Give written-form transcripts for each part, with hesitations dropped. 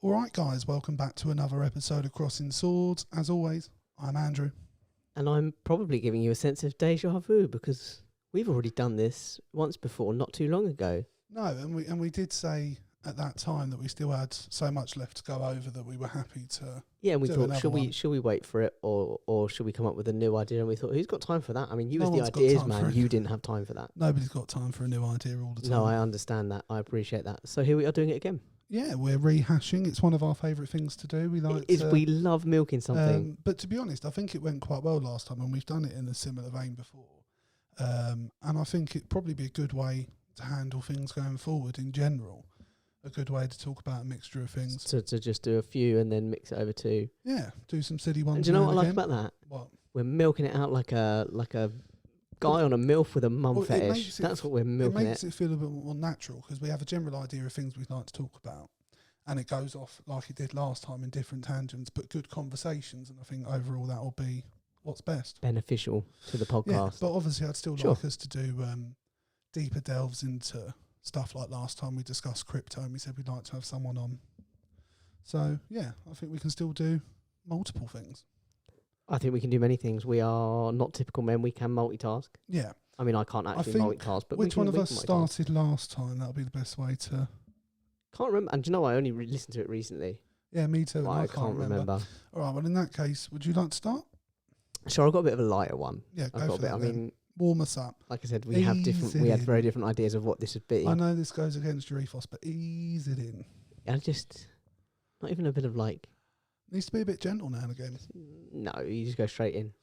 All right, guys, welcome back to another episode of Crossing Swords. As always, I'm Andrew. And I'm probably giving you a sense of deja vu because we've already done this once before, not too long ago. No, and we did say at that time that we still had so much left to go over that we were happy to. Yeah, and we do thought, another should we wait for it, or should we come up with a new idea? And we thought, who's got time for that? I mean, you No was one's the got ideas time for man. it. You didn't have time for that. Nobody's got time for a new idea all the time. No, I understand that. I appreciate that. So here we are doing it again. Yeah, we're rehashing. It's one of our favourite things to do. We like We love milking something. But to be honest, I think it went quite well last time, and we've done it in a similar vein before. And I think it'd probably be a good way to handle things going forward in general. A good way to talk about a mixture of things. To just do a few and then mix it over to. Yeah, do some silly ones. And do you know what I like again. about that? What? We're milking it out like a guy on a MILF with a mum Well, fetish. That's what we're milking it makes it feel a bit more natural because we have a general idea of things we'd like to talk about, and it goes off like it did last time in different tangents, but good conversations. And I think overall that will be what's best, beneficial to the podcast. Yeah, but obviously I'd still Sure. like us to do deeper delves into stuff like last time we discussed crypto and we said we'd like to have someone on. So yeah, I think we can still do multiple things. I think we can do many things. We are not typical men. We can multitask. Yeah. I mean, I can't actually think multitask, but which one of us multitask. started last time? That'll be the best way to. Can't remember. And do you know, I only listened to it recently. Yeah, me too. But I can't remember. All right, well, in that case, would you like to start? Sure, I've got a bit of a lighter one. Yeah, I've go got for a bit. that I then. mean, Warm us up. like I said, we had very different ideas of what this would be. I know this goes against your ethos, but ease it in. I just, not even a bit of like, Needs to be a bit gentle now and again. no, you just go straight in.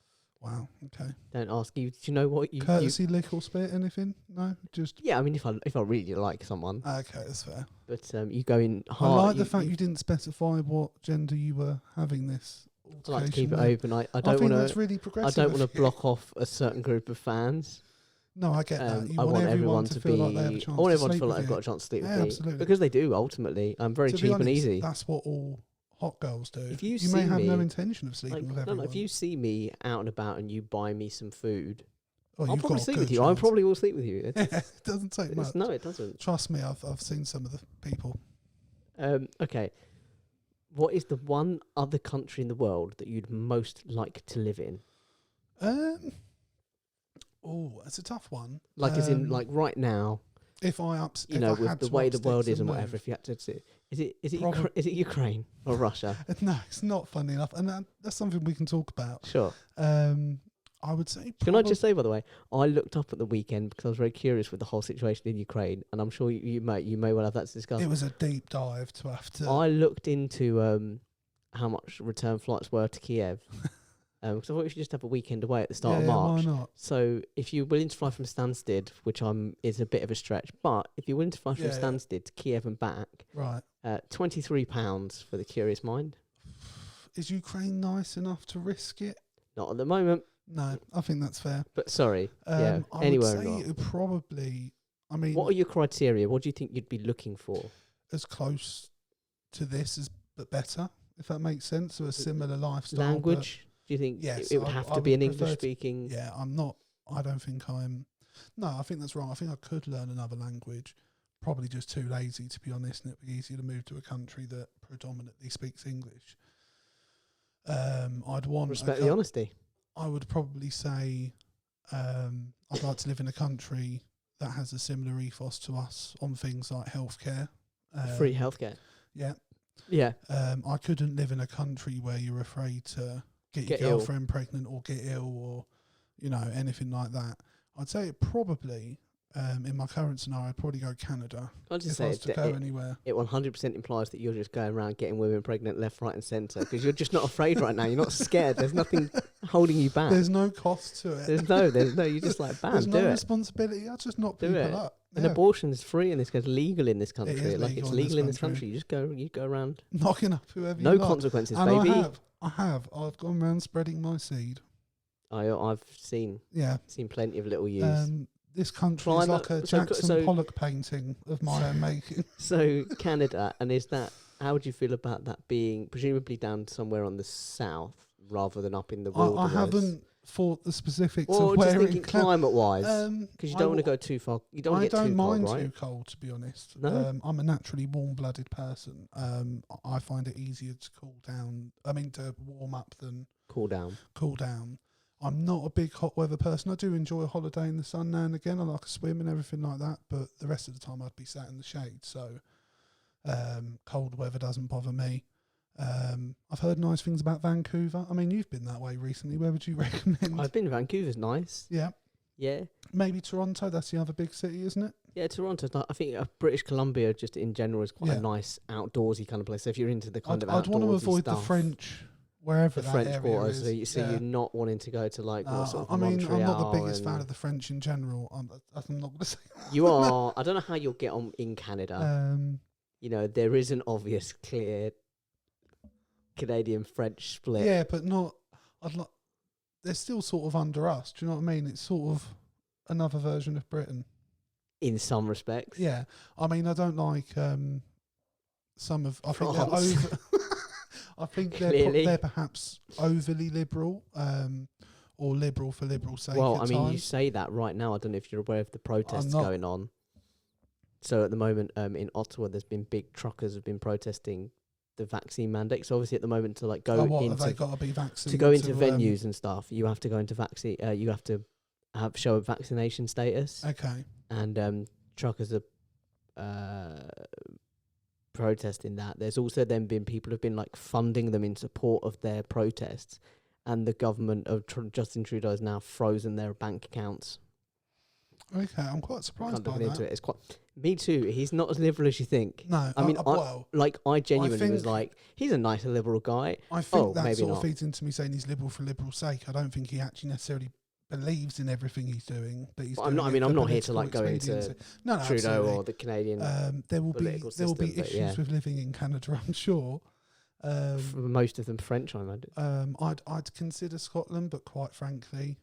Wow, okay. Don't ask you. Do you know what you? Courtesy, lick or spit, anything? No, just... Yeah, I mean, if I really like someone, Okay, that's fair. but you go in I hard. like the fact you didn't specify what gender you were having this I like to keep it altercation open. I with. don't think want that's to. really I progressive. don't want of to you. block off a certain group of fans. No, I get that. You I want everyone to to feel be. like they have a chance I want everyone to sleep feel like with they've you. got a chance to sleep Yeah, with me absolutely. because they do. Ultimately, I'm very To be cheap honest, and easy. That's what all hot girls do. If you you see may have no me, intention of sleeping Like, with no, everyone. if you see me out and about and you buy me some food, Oh, I'll you've probably got a sleep good with you. I chance. probably will sleep with you. Yeah, it doesn't take much. No, it doesn't. Trust me, I've seen some of the people. Okay. What is the one other country in the world that you'd most like to live in? Oh, that's a tough one. Like, as in, like right now, if I you know, with the way the world is and whatever. If you had to, is it is it Ukraine or Russia? No, it's not funny enough, and that's something we can talk about. Sure. I would say. Can I just say, by the way, I looked up at the weekend because I was very curious with the whole situation in Ukraine, and I'm sure you may well have that to discuss. It was a deep dive to have to. I looked into how much return flights were to Kiev. Because I thought we should just have a weekend away at the start of March. Why not? So if you're willing to fly from Stansted, which is a bit of a stretch, but if you're willing to fly from Stansted to Kiev and back, right, £23 for the curious mind. Is Ukraine nice enough to risk it? Not at the moment. No, I think that's fair. But sorry, I anywhere would say not. it would probably. I mean, What are your criteria? What do you think you'd be looking for? as close to this as but better, if that makes sense. So a similar lifestyle. Language? Do you think Yes, it would I have to would be an prefer to- English-speaking? Yeah, I'm not. I don't think I'm. No, I think that's wrong. I think I could learn another language. Probably just too lazy, to be honest, and it'd be easier to move to a country that predominantly speaks English. I'd want. Respect the honesty. I would probably say I'd like to live in a country that has a similar ethos to us on things like healthcare. Free healthcare. Yeah. Yeah. I couldn't live in a country where you're afraid to get your ill. girlfriend pregnant or get ill or, you know, anything like that. I'd say it probably, in my current scenario, I'd probably go Canada. I'll just If I say was to go anywhere. it 100% implies that you're just going around getting women pregnant left, right, and centre because you're just not afraid right now. You're not scared. There's nothing holding you back. There's no cost to it. There's no. You're just like, bam, There's do no it. responsibility. I just knock Do people it. up. And Yeah. abortion is free in this country, legal in this country. is Like legal it's in legal this in this country. country. You go around. Knocking up whoever No you like. consequences, And baby. I have. I've gone around spreading my seed. I've seen Yeah. plenty of little use. This country is like a Jackson Pollock painting of my own making. So Canada, and is that? How would you feel about that being presumably down somewhere on the south rather than up in the wilderness? I haven't for the specifics Or of just wearing thinking clothes. climate-wise, because you don't want to go too far. You don't want to get too cold, right? I don't mind too cold, to be honest. No? I'm a naturally warm-blooded person. I find it easier to to warm up than Cool down. cool down. I'm not a big hot weather person. I do enjoy a holiday in the sun now and again. I like a swim and everything like that, but the rest of the time I'd be sat in the shade. So cold weather doesn't bother me. I've heard nice things about Vancouver. I mean, you've been that way recently. Where would you recommend? I've been. Vancouver's nice. Yeah. Yeah. Maybe Toronto. That's the other big city, isn't it? Yeah, Toronto's not. I think British Columbia, just in general, is quite a nice outdoorsy kind of place. So if you're into the kind of outdoorsy I'd want to avoid stuff, the French, wherever the that French area quarters. is. So you're not wanting to go to like what sort of I mean, I'm not the Montreal biggest fan of the French in general. I'm not going to say You are. I don't know how you'll get on in Canada. that. There is an obvious, clear Canadian-French split. Yeah, but not. They're still sort of under us. Do you know what I mean? It's sort of another version of Britain. In some respects. Yeah, I mean, I don't like some of. I think they're France. over. I think Clearly. they're perhaps overly liberal, or liberal for liberal sake. Well, I mean, you times. say that right now. I don't know if you're aware of the protests not. going on. So at the moment, in Ottawa, there's been big truckers have been protesting the vaccine mandate. So obviously, at the moment, to like go have they into got to be vaccinated to go into venues and stuff, you have to go into you have to show a vaccination status. Okay. And truckers are protesting that. There's also then been people who've been like funding them in support of their protests, and the government of Justin Trudeau has now frozen their bank accounts. Okay, I'm quite surprised by that. Into it. It's quite. Me too. He's not as liberal as you think. No, I mean, well, I genuinely was think- like, he's a nice liberal guy. I think that maybe sort not. of feeds into me saying he's liberal for liberal's sake. I don't think he actually necessarily believes in everything he's doing. But he's. Well, I'm not. I mean, I'm not here to like go into no, Trudeau absolutely. or the Canadian. There will political be system, issues yeah. with living in Canada, I'm sure. Most of them French, I imagine. I'd consider Scotland, but quite frankly,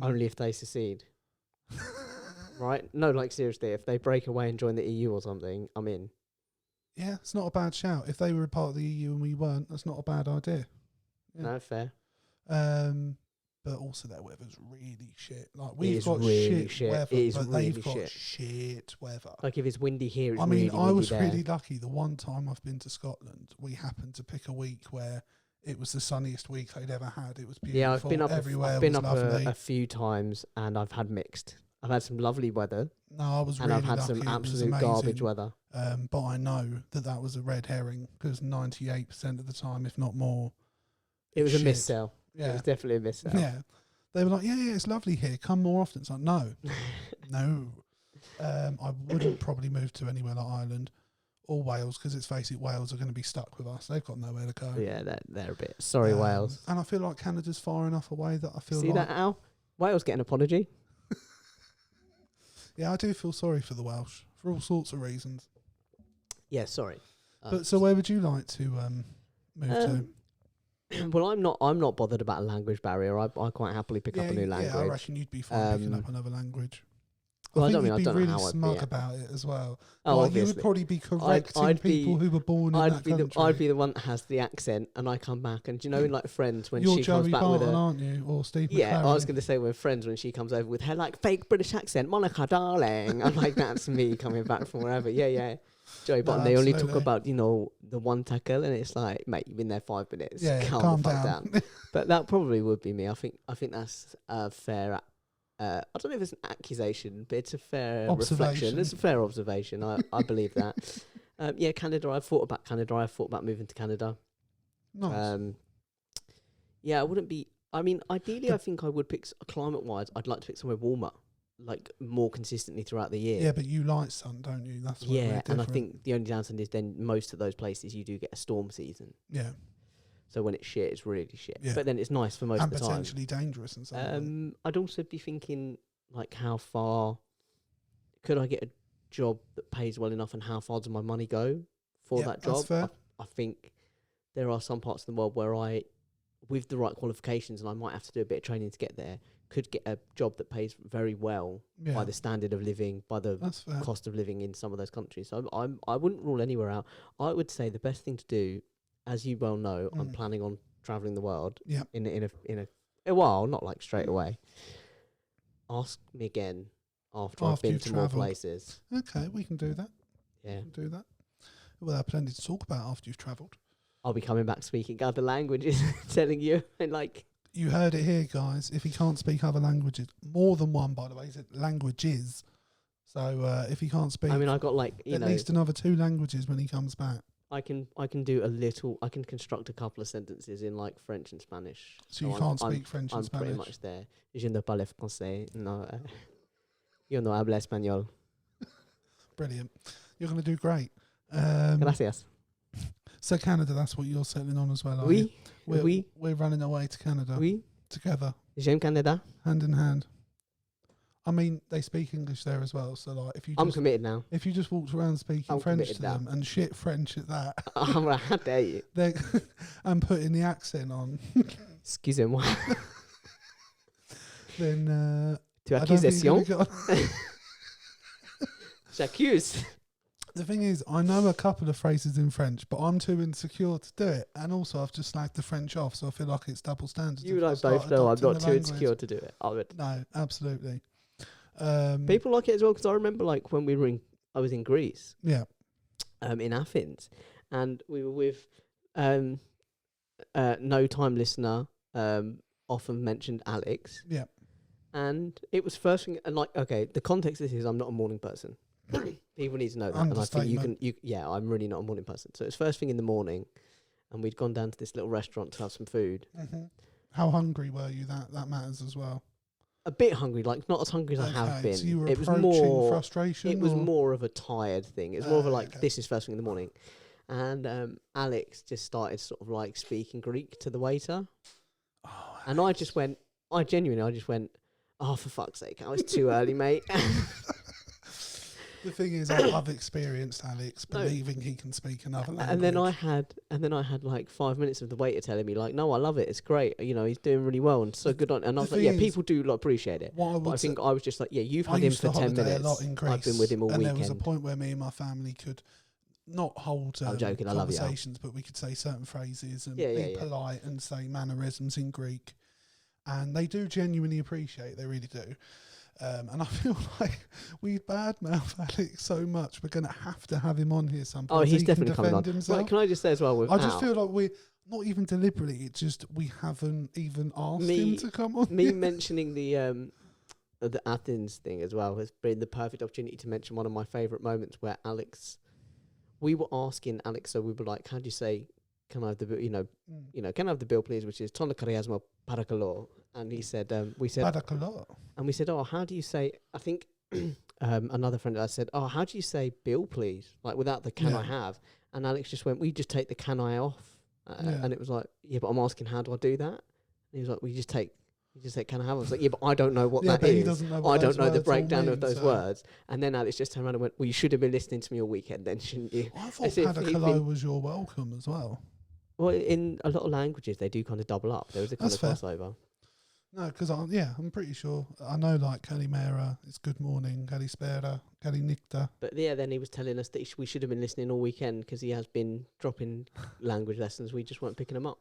Only if they secede. Right? No, like seriously, if they break away and join the EU or something, I'm in. Yeah, it's not a bad shout. If they were a part of the EU and we weren't, that's not a bad idea. Yeah. No, fair. But also their weather's really shit. Like we've is got really shit shit. weather, It is but really they've got shit. shit weather. Like if it's windy here, it's I mean, really I was windy there. really lucky. The one time I've been to Scotland, we happened to pick a week where it was the sunniest week I'd ever had. It was beautiful. Yeah, I've been up. Everywhere I've been was up lovely. a few times, and I've had mixed. I've had some lovely weather, No, I was and really I've had lucky. some It was absolute amazing. garbage weather. But I know that was a red herring because 98% of the time, if not more, It was a shit. miss-sell. It Yeah, was definitely a miss-sell. yeah. They were like, yeah, it's lovely here. Come more often. It's like, no, no. I wouldn't probably move to anywhere like Ireland or Wales because, let's face it, Wales are going to be stuck with us. They've got nowhere to go. Yeah, they're a bit. Sorry, Wales. And I feel like Canada's far enough away that I feel See like... that, Al? Wales get an apology. Yeah, I do feel sorry for the Welsh for all sorts of reasons. Yeah, sorry. But so where would you like to move to? Well, I'm not bothered about a language barrier. I quite happily pick up a new language. Yeah, I reckon you'd be fine picking up another language. Well, I think don't mean you'd I don't be know really how I'd smug be. about it as well. Oh, Like, you obviously. would probably be correcting I'd people be- who were born in that country. I'd be the one that has the accent, and I come back, and do you know, in like Friends when You're she comes Joey back Barton, with a aren't you? Or Steve yeah, McLaren. I was going to say when Friends when she comes over with her like fake British accent, Monica darling. I'm like, that's me coming back from wherever. Yeah. Joey Barton. They only talk absolutely. about the one tackle, and it's like, mate, you've been there 5 minutes. Yeah, calm the calm fuck down. But that probably would be me. I think that's a fair. I don't know if it's an accusation, but it's a fair reflection. It's a fair observation. I believe that. Yeah, Canada. I've thought about Canada. I've thought about moving to Canada. Nice. Yeah, I wouldn't be. I mean, ideally, I think I would pick climate-wise. I'd like to pick somewhere warmer, like more consistently throughout the year. Yeah, but you like sun, don't you? That's where we're Yeah, and I different. think the only downside is then most of those places you do get a storm season. Yeah, So when it's shit, it's really shit. Yeah. But then it's nice for most and of the time. potentially dangerous and so on. I'd also be thinking like how far could I get a job that pays well enough, and how far does my money go for Yeah, that that's job? fair. I think there are some parts of the world where I, with the right qualifications, and I might have to do a bit of training to get there, could get a job that pays very well Yeah, by the standard of living, by the that's fair. cost of living in some of those countries. So I wouldn't rule anywhere out. I would say the best thing to do, as you well know, I'm Mm. planning on traveling the world Yeah. in a Well, not like straight away. Ask me again after I've been you've to more travelled. places. Okay, we can do that. Yeah. We can do that. We'll have plenty to talk about after you've travelled. I'll be coming back speaking other languages, telling you, and like... You heard it here, guys. If he can't speak other languages, more than one, by the way, is languages. So if he can't speak, I mean, I've got like, at least another 2 languages when he comes back. I can do a little. I can construct a couple of sentences in like French and Spanish. So you can't speak French and Spanish? I'm pretty much there. Je ne parle français. No, yo no hablo español. Brilliant. You're going to do great. Gracias. So Canada, that's what you're settling on as well, are Oui. you? We're running away to Canada Oui. together, J'aime Canada. hand in hand. I mean, they speak English there as well. So like, if you I'm just, committed now. if you just walked around speaking I'm French committed to now. them and shit French at that, How dare you? they and putting the accent on, Excusez-moi. then Tu I don't think you're accusation? gonna get- J'accuse. The thing is, I know a couple of phrases in French, but I'm too insecure to do it. And also, I've just slagged the French off, so I feel like it's double standards. You if and I start both know I'm adopting not the too language. insecure to do it. I would. No, absolutely. People like it as well because I remember like when I was in Greece, Yeah. in Athens, and we were with no time listener, often mentioned Alex, Yeah. and it was first thing. And like, okay, the context of this is I'm not a morning person. People need to know that, and I think you can. Yeah, I'm really not a morning person. So it's first thing in the morning, and we'd gone down to this little restaurant to have some food. Mm-hmm. How hungry were you? That matters as well. A bit hungry, like not as hungry as I have been. So you were It was approaching more frustration. It was or? more of a tired thing. It was more of a like, okay. this is first thing in the morning. And Alex just started sort of like speaking Greek to the waiter. Oh, And I just went, oh, for fuck's sake, I was too early, mate. The thing is, I've experienced Alex No. believing he can speak another language. And then I had like 5 minutes of the waiter telling me like, no, I love it. It's great. You know, he's doing really well and so good on. And I was The like, yeah, thing is, people do like appreciate it. What I But I would think say, I was just like, yeah, you've I had him used for to 10 holiday minutes. a lot in Greece, I've been with him all and weekend. there was a point where me and my family could not hold I'm joking, I love you, Al. conversations, but we could say certain phrases and Yeah, be yeah. polite and say mannerisms in Greek. And they do genuinely appreciate it, they really do. And I feel like we badmouth Alex so much, we're going to have him on here sometime. Oh, so he's he can definitely coming on. defend himself. Right, can I just say as well with I just Al, feel like we're not even deliberately, it's just we haven't even asked Me- him to come on. me here. mentioning the Athens thing as well has been the perfect opportunity to mention one of my favourite moments where we were asking Alex, so we were like, how do you say, can I have the bill, can I have the bill please, which is Tona Kariasma Parakalo. And he said, we said, oh, how do you say, I think another friend of ours said, oh, how do you say bill please? Like without the can I have? And Alex just went, we just take the can I off. And it was like, yeah, but I'm asking, how do I do that? And he was like, you just take can I have? I was like, yeah, but I don't know what that but he is. doesn't know what I don't those know the words all breakdown mean, of those so- words. And then Alex just turned around and went, well, you should have been listening to me all weekend then, shouldn't you? I thought As if he'd Padakalo been- was your welcome as well. Well, in a lot of languages, they do kind of double up. There was a kind That's of fair. crossover. No, because I'm pretty sure. I know like Kalimera, it's good morning, Kalispera, Kalinikta. But yeah, then he was telling us that we should have been listening all weekend because he has been dropping language lessons. We just weren't picking them up.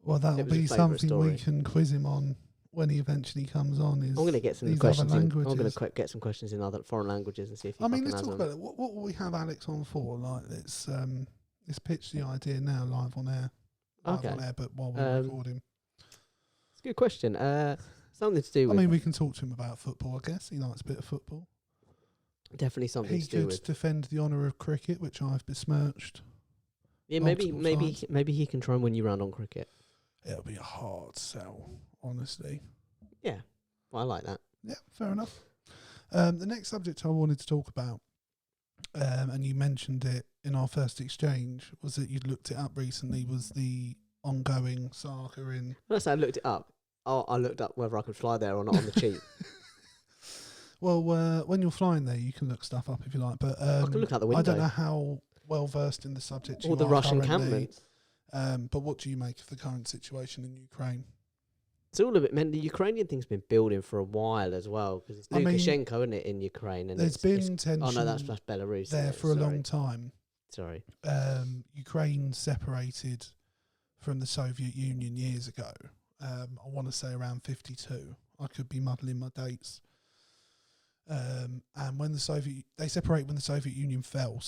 Well, that'll It was be his favourite something we story. can quiz him on when he eventually comes on. Is I'm going to get some these questions. other I'm going languages. to get some questions in other foreign languages and see if he I mean, fucking let's has talk them. about it. What will we have Alex on for? Like, let's pitch the idea now, live on air. Live Okay. on air, but while we're recording. It's a good question. Something to do I with. mean, we can talk to him about football. I guess he likes a bit of football. Definitely something He to do could with. defend the honour of cricket, which I've besmirched. Yeah, multiple maybe he can try and win you round on cricket. It'll be a hard sell, honestly. Yeah, well, I like that. Yeah, fair enough. The next subject I wanted to talk about, and you mentioned it in our first exchange, was that you'd looked it up recently, was the ongoing saga in... When I say I looked it up, I looked up whether I could fly there or not on the cheap. Well, when you're flying there, you can look stuff up if you like, but I can look out the window. I don't know how well versed in the subject you All the are Russian currently, encampments. but what do you make of the current situation in Ukraine? It's all a bit. Man, the Ukrainian thing's been building for a while as well because it's I mean, Lukashenko, isn't it, in Ukraine? And There's been tension oh no, that's Belarus. there isn't it? for a Sorry. long time. Sorry. Ukraine separated from the Soviet Union years ago, I want to say around 52. I could be muddling my dates. And when they separated when the Soviet Union fell,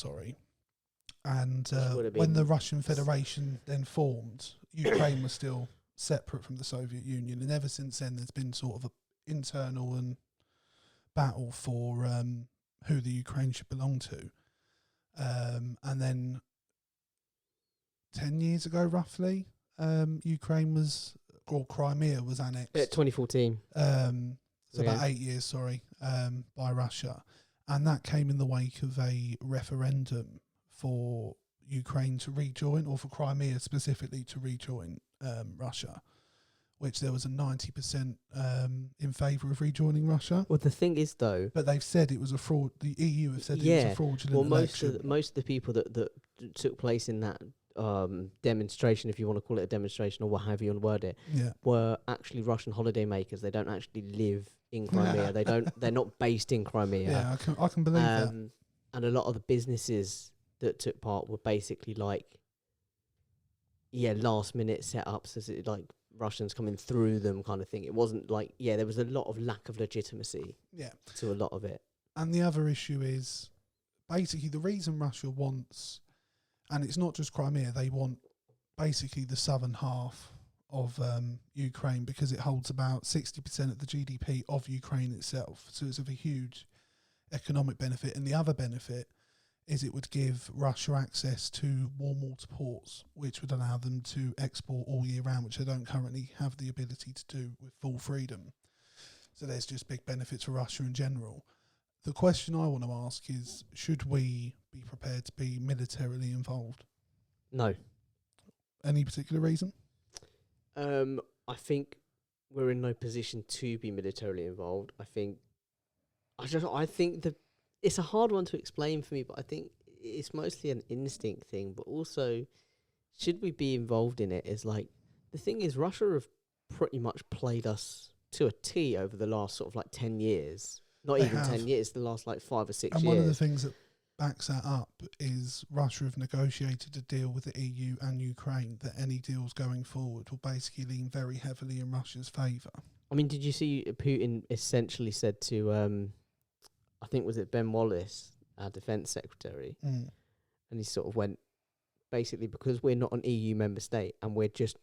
and when the Russian Federation then formed, Ukraine was still separate from the Soviet Union, and ever since then there's been sort of an internal and battle for who the Ukraine should belong to. And then 10 years ago, roughly, Ukraine was, or Crimea was annexed. 2014. So about 8 years, by Russia. And that came in the wake of a referendum for Ukraine to rejoin, or for Crimea specifically to rejoin Russia, which there was a 90% in favour of rejoining Russia. Well, the thing is, though... But they've said it was a fraud. The EU have said it was a fraudulent election. Most of the people that took place in that demonstration, if you want to call it a demonstration or what have you, and word it, were actually Russian holidaymakers. They don't actually live in Crimea. They're not based in Crimea. Yeah, I can believe that. And a lot of the businesses that took part were basically last minute setups, as it like Russians coming through them kind of thing. It wasn't like, there was a lot of lack of legitimacy to a lot of it. And the other issue is basically the reason Russia wants, and it's not just Crimea, they want basically the southern half of Ukraine, because it holds about 60% of the GDP of Ukraine itself. So it's of a huge economic benefit. And the other benefit is it would give Russia access to warm water ports, which would allow them to export all year round, which they don't currently have the ability to do with full freedom. So there's just big benefits for Russia in general. The question I want to ask is, should we be prepared to be militarily involved? No. Any particular reason? I think we're in no position to be militarily involved. I think that it's a hard one to explain for me, but I think it's mostly an instinct thing. But also, should we be involved in it? Is like, the thing is, Russia have pretty much played us to a T over the last sort of like 10 years. Not They even have. 10 years, the last like 5 or 6 And years. one of the things that backs that up is Russia have negotiated a deal with the EU and Ukraine that any deals going forward will basically lean very heavily in Russia's favour. I mean, did you see Putin essentially said to, I think was it Ben Wallace, our defence secretary, and he sort of went, basically, because we're not an EU member state and we're just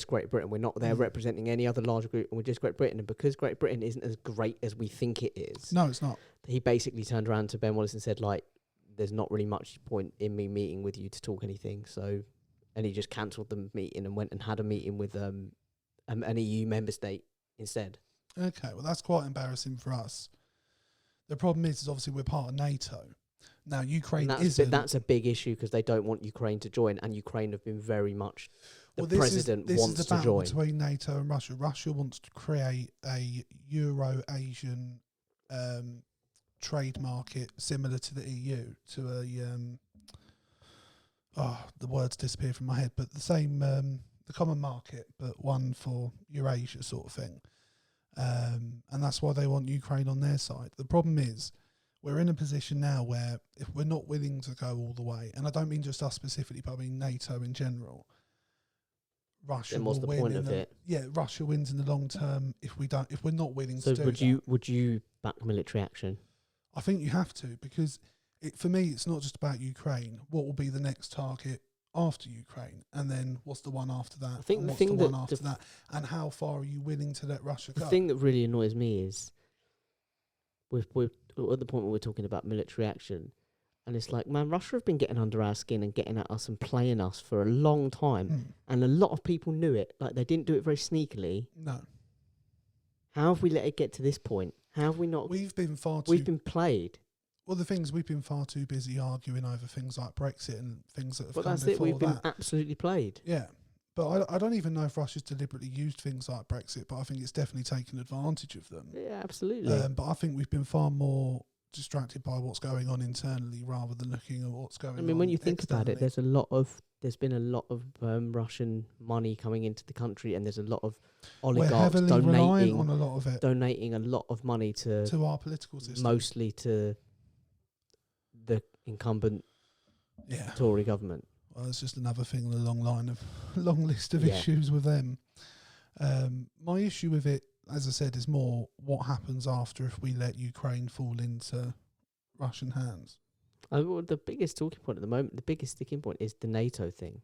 Great Britain, we're not there representing any other larger group, and we're just Great Britain, and because Great Britain isn't as great as we think it is. No, it's not. He basically turned around to Ben Wallace and said, like, there's not really much point in me meeting with you to talk anything. So, and he just cancelled the meeting and went and had a meeting with an EU member state instead. Okay, well, that's quite embarrassing for us. The problem is obviously we're part of NATO. Now, Ukraine isn't. That's a big issue because they don't want Ukraine to join, and Ukraine have been very much. The president this wants is the to join. battle between NATO and Russia. Russia wants to create a Euro-Asian trade market similar to the EU, to the words disappear from my head, but the same, the common market, but one for Eurasia sort of thing. And that's why they want Ukraine on their side. The problem is, we're in a position now where if we're not willing to go all the way, and I don't mean just us specifically, but I mean NATO in general, Russia will win. What's the point of it? Yeah, Russia wins in the long term if we're not willing to do that. So would you back military action? I think you have to, because for me, it's not just about Ukraine. What will be the next target after Ukraine, and then what's the one after that? I think and what's the one after that, and how far are you willing to let Russia go? The thing that really annoys me is we're at the point where we're talking about military action, and it's like, man, Russia have been getting under our skin and getting at us and playing us for a long time, and a lot of people knew it. Like, they didn't do it very sneakily. No. How have we let it get to this point? How have we not? We've been played. Well, the thing is, we've been far too busy arguing over things like Brexit and things that have come that's before it. We've been absolutely played. Yeah. But I don't even know if Russia's deliberately used things like Brexit, but I think it's definitely taken advantage of them. Yeah, absolutely. But I think we've been far more distracted by what's going on internally rather than looking at what's going on. I mean, when you think about it, there's been a lot of Russian money coming into the country, and there's a lot of oligarchs donating on a lot of it, donating a lot of money to our political system, mostly to the incumbent Tory government. Well, it's just another thing in the long list of issues with them. My issue with it, as I said, is more what happens after if we let Ukraine fall into Russian hands. Well, the biggest talking point at the moment, the biggest sticking point is the NATO thing.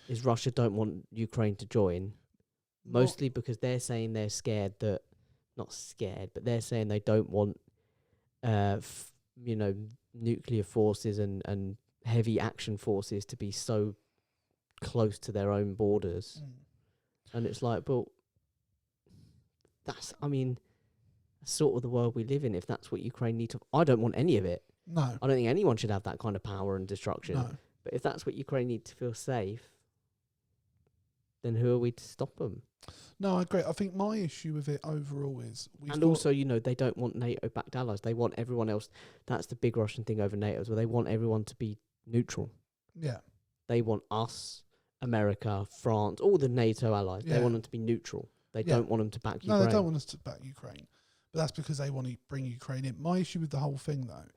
Is Russia don't want Ukraine to join, mostly because they're saying they're scared that, not scared, but they're saying they don't want, nuclear forces and heavy action forces to be so close to their own borders. And it's like, but that's sort of the world we live in. If that's what Ukraine need to, I don't want any of it. No. I don't think anyone should have that kind of power and destruction. No. But if that's what Ukraine need to feel safe, then who are we to stop them? No, I agree. I think my issue with it overall is... also, they don't want NATO-backed allies. They want everyone else. That's the big Russian thing over NATO, where they want everyone to be neutral. Yeah. They want us, America, France, all the NATO allies. Yeah. They want them to be neutral. They don't want them to back Ukraine. No, they don't want us to back Ukraine. But that's because they want to bring Ukraine in. My issue with the whole thing, though,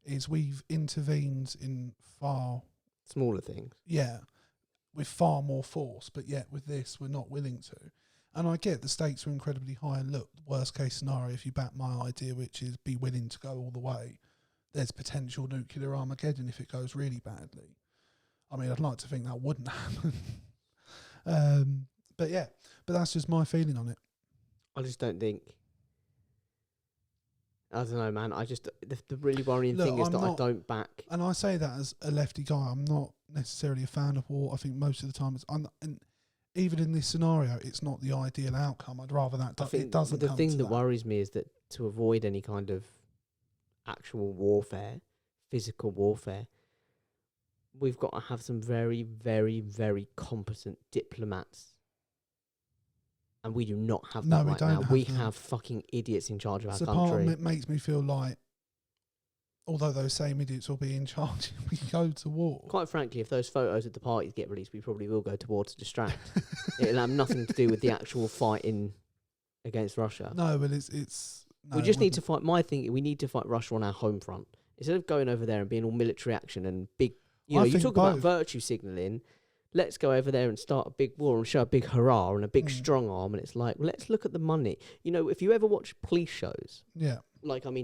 is we've intervened in far... smaller things. Yeah, with far more force. But yet with this, we're not willing to. And I get the stakes are incredibly high. And look, worst case scenario, if you back my idea, which is be willing to go all the way, there's potential nuclear Armageddon if it goes really badly. I mean, I'd like to think that wouldn't happen. But yeah, but that's just my feeling on it. I just don't think... I don't know, man. The really worrying thing is that I don't back... And I say that as a lefty guy. I'm not necessarily a fan of war. I think most of the time and even in this scenario, it's not the ideal outcome. I'd rather that it doesn't. The thing that worries me is that to avoid any kind of actual warfare, physical warfare, we've got to have some very, very, very competent diplomats. And we do not have that right now. We have fucking idiots in charge of our country. Part of it makes me feel like, although those same idiots will be in charge, we go to war. Quite frankly, if those photos at the parties get released, we probably will go to war to distract. It'll have nothing to do with the actual fighting against Russia. No, but it's we just need to fight. We need to fight Russia on our home front instead of going over there and being all military action and big. You talk about virtue signalling. Let's go over there and start a big war and show a big hurrah and a big strong arm. And it's like, let's look at the money. If you ever watch police shows,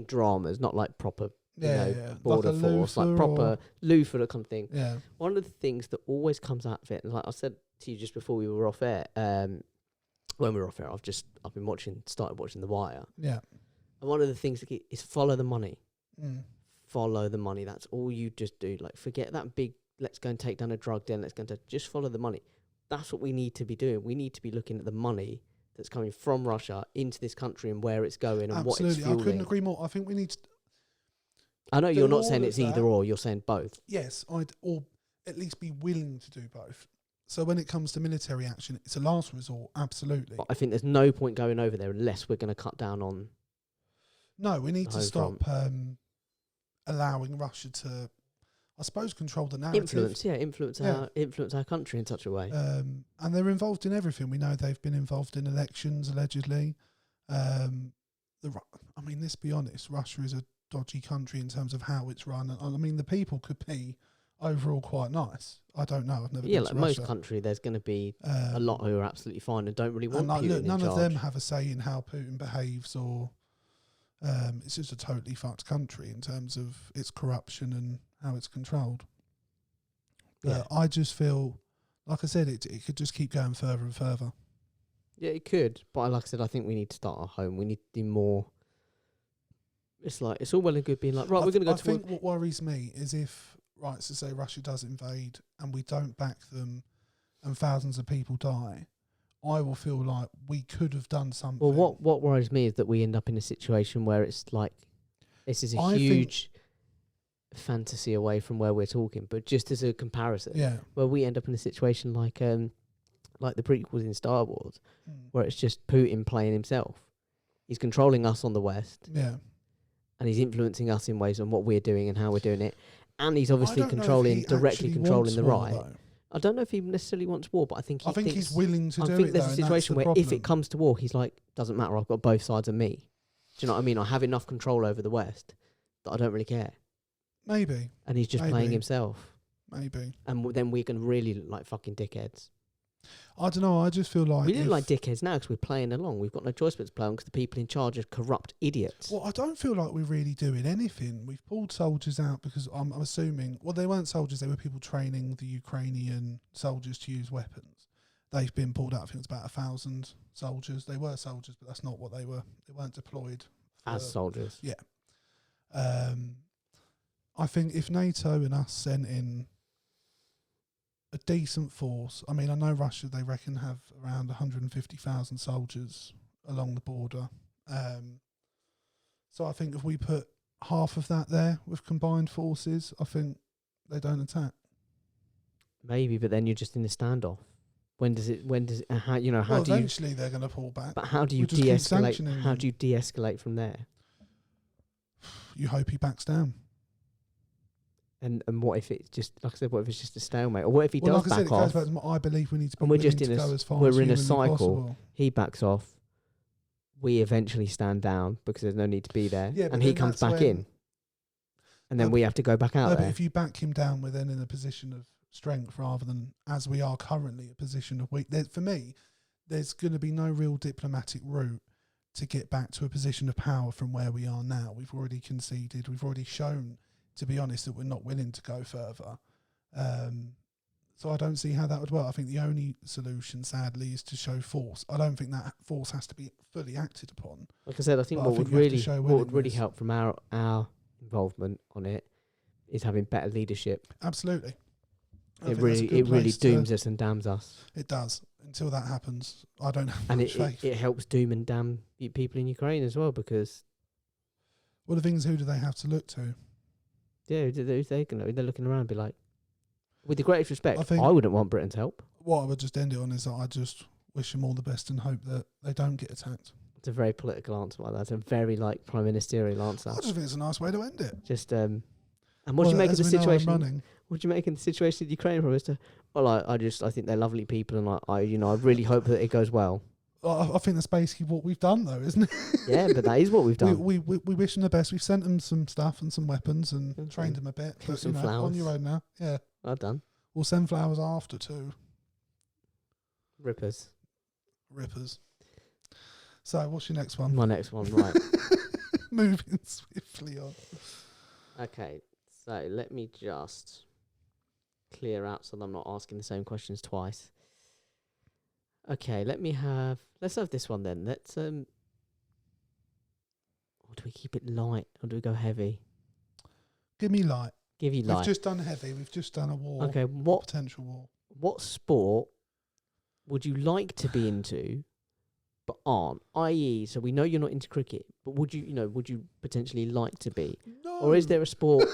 dramas, not like proper, border like force, like proper Luther, that kind of thing. Yeah. One of the things that always comes out of it, and like I said to you just before we were off air, when we were off air, I've been started watching The Wire. Yeah. And one of the things is follow the money. Follow the money. That's all you just do. Like, forget that big, let's go and take down a drug den. Let's go and just follow the money. That's what we need to be doing. We need to be looking at the money that's coming from Russia into this country and where it's going and what it's fueling. I couldn't agree more. I think we need to... I know you're not saying it's either or. You're saying both. Yes, or at least be willing to do both. So when it comes to military action, it's a last resort, absolutely. But I think there's no point going over there unless we're going to cut down on... No, we need to stop allowing Russia to... I suppose control the narrative. Influence our country in such a way. And they're involved in everything. We know they've been involved in elections, allegedly. Let's be honest, Russia is a dodgy country in terms of how it's run. I mean, the people could be overall quite nice. I don't know. I've never been to Russia. Most country, there's going to be a lot who are absolutely fine and don't really want Putin in charge. None of them have a say in how Putin behaves or... it's just a totally fucked country in terms of its corruption and how it's controlled. But I just feel, like I said, it could just keep going further and further. Yeah, it could. But like I said, I think we need to start at home. We need to do more. It's like, it's all well and good being like, right, we're going to go to war. I think what worries me is if, so say Russia does invade and we don't back them and thousands of people die, I will feel like we could have done something. Well, what worries me is that we end up in a situation where it's like, this is a huge fantasy away from where we're talking, but just as a comparison, where we end up in a situation like the prequels in Star Wars, where it's just Putin playing himself. He's controlling us on the West, and he's influencing us in ways on what we're doing and how we're doing it, and he's obviously directly controlling the right. I don't know if he necessarily wants war, but I think he's willing to do it. I think there's a situation where if it comes to war, he's like, doesn't matter, I've got both sides of me. Do you know what I mean? I have enough control over the West that I don't really care. Maybe. And he's just playing himself. Maybe. And then we can really look like fucking dickheads. I don't know. I just feel like We look like dickheads now because we're playing along. We've got no choice but to play on because the people in charge are corrupt idiots. Well, I don't feel like we're really doing anything. We've pulled soldiers out because I'm assuming. Well, they weren't soldiers. They were people training the Ukrainian soldiers to use weapons. They've been pulled out. I think it's about 1,000 soldiers. They were soldiers, but that's not what they were. They weren't deployed As soldiers. Yeah. I think if NATO and us sent in a decent force, I mean, I know Russia, they reckon, have around 150,000 soldiers along the border. So I think if we put half of that there with combined forces, I think they don't attack. Maybe, but then you're just in a standoff. When does it, how, you know, how Well, do you... eventually they're going to pull back. But how do you We'll just keep de-escalate? sanctioning How them. do you de-escalate from there? You hope he backs down. And what if it's just, like I said, what if it's just a stalemate? Or what if he Well, does like I said, back it off? goes back to I believe we need to be And we're willing just to in a go as far we're as in a humanly cycle. possible. He backs off. We eventually stand down because there's no need to be there. Yeah, but and he then comes that's back when- in. And then No, we have to go back out No, but there. if you back him down, we're then in a position of strength rather than, as we are currently, a position of weak. For me, there's going to be no real diplomatic route to get back to a position of power from where we are now. We've already conceded. We've already shown, to be honest, that we're not willing to go further. So I don't see how that would work. I think the only solution, sadly, is to show force. I don't think that force has to be fully acted upon. Like I said, I think But I what think would you have to really show what would really willingness. help from our involvement on it is having better leadership. Absolutely. I It think that's a good really place to- dooms us and damns us. It does. Until that happens, I don't have And much faith. it helps doom and damn people in Ukraine as well because Well, the thing is, who do they have to look to? they're looking around and be like, with the greatest respect, I think- I wouldn't want Britain's help. What I would just end it on is that I just wish them all the best and hope that they don't get attacked. It's a very political answer like that. It's a very like prime ministerial answer. I just think it's a nice way to end it. Just and what do you make of the as we know, I'm situation? running. What do you make of the situation with Ukraine, Prime? Well, I think they're lovely people, and I really hope that it goes well. I think that's basically what we've done, though, isn't it? Yeah, but that is what we've done. We wish them the best. We've sent them some stuff and some weapons and Okay. trained them a bit. But, Some on flowers. your own now. Yeah. Well done, We'll send flowers after, too. rippers. Rippers. So, what's your next one? My next one, right? Moving swiftly on. Okay, so let me just clear out so that I'm not asking the same questions twice. Okay, let's have this one then. Let's or do we keep it light or do we go heavy? Give me light. Give you We've light. just done heavy. We've just done a war. Okay, Potential war. what sport would you like to be into but aren't? I.e., so we know you're not into cricket, but would you potentially like to be? No. Or is there a sport?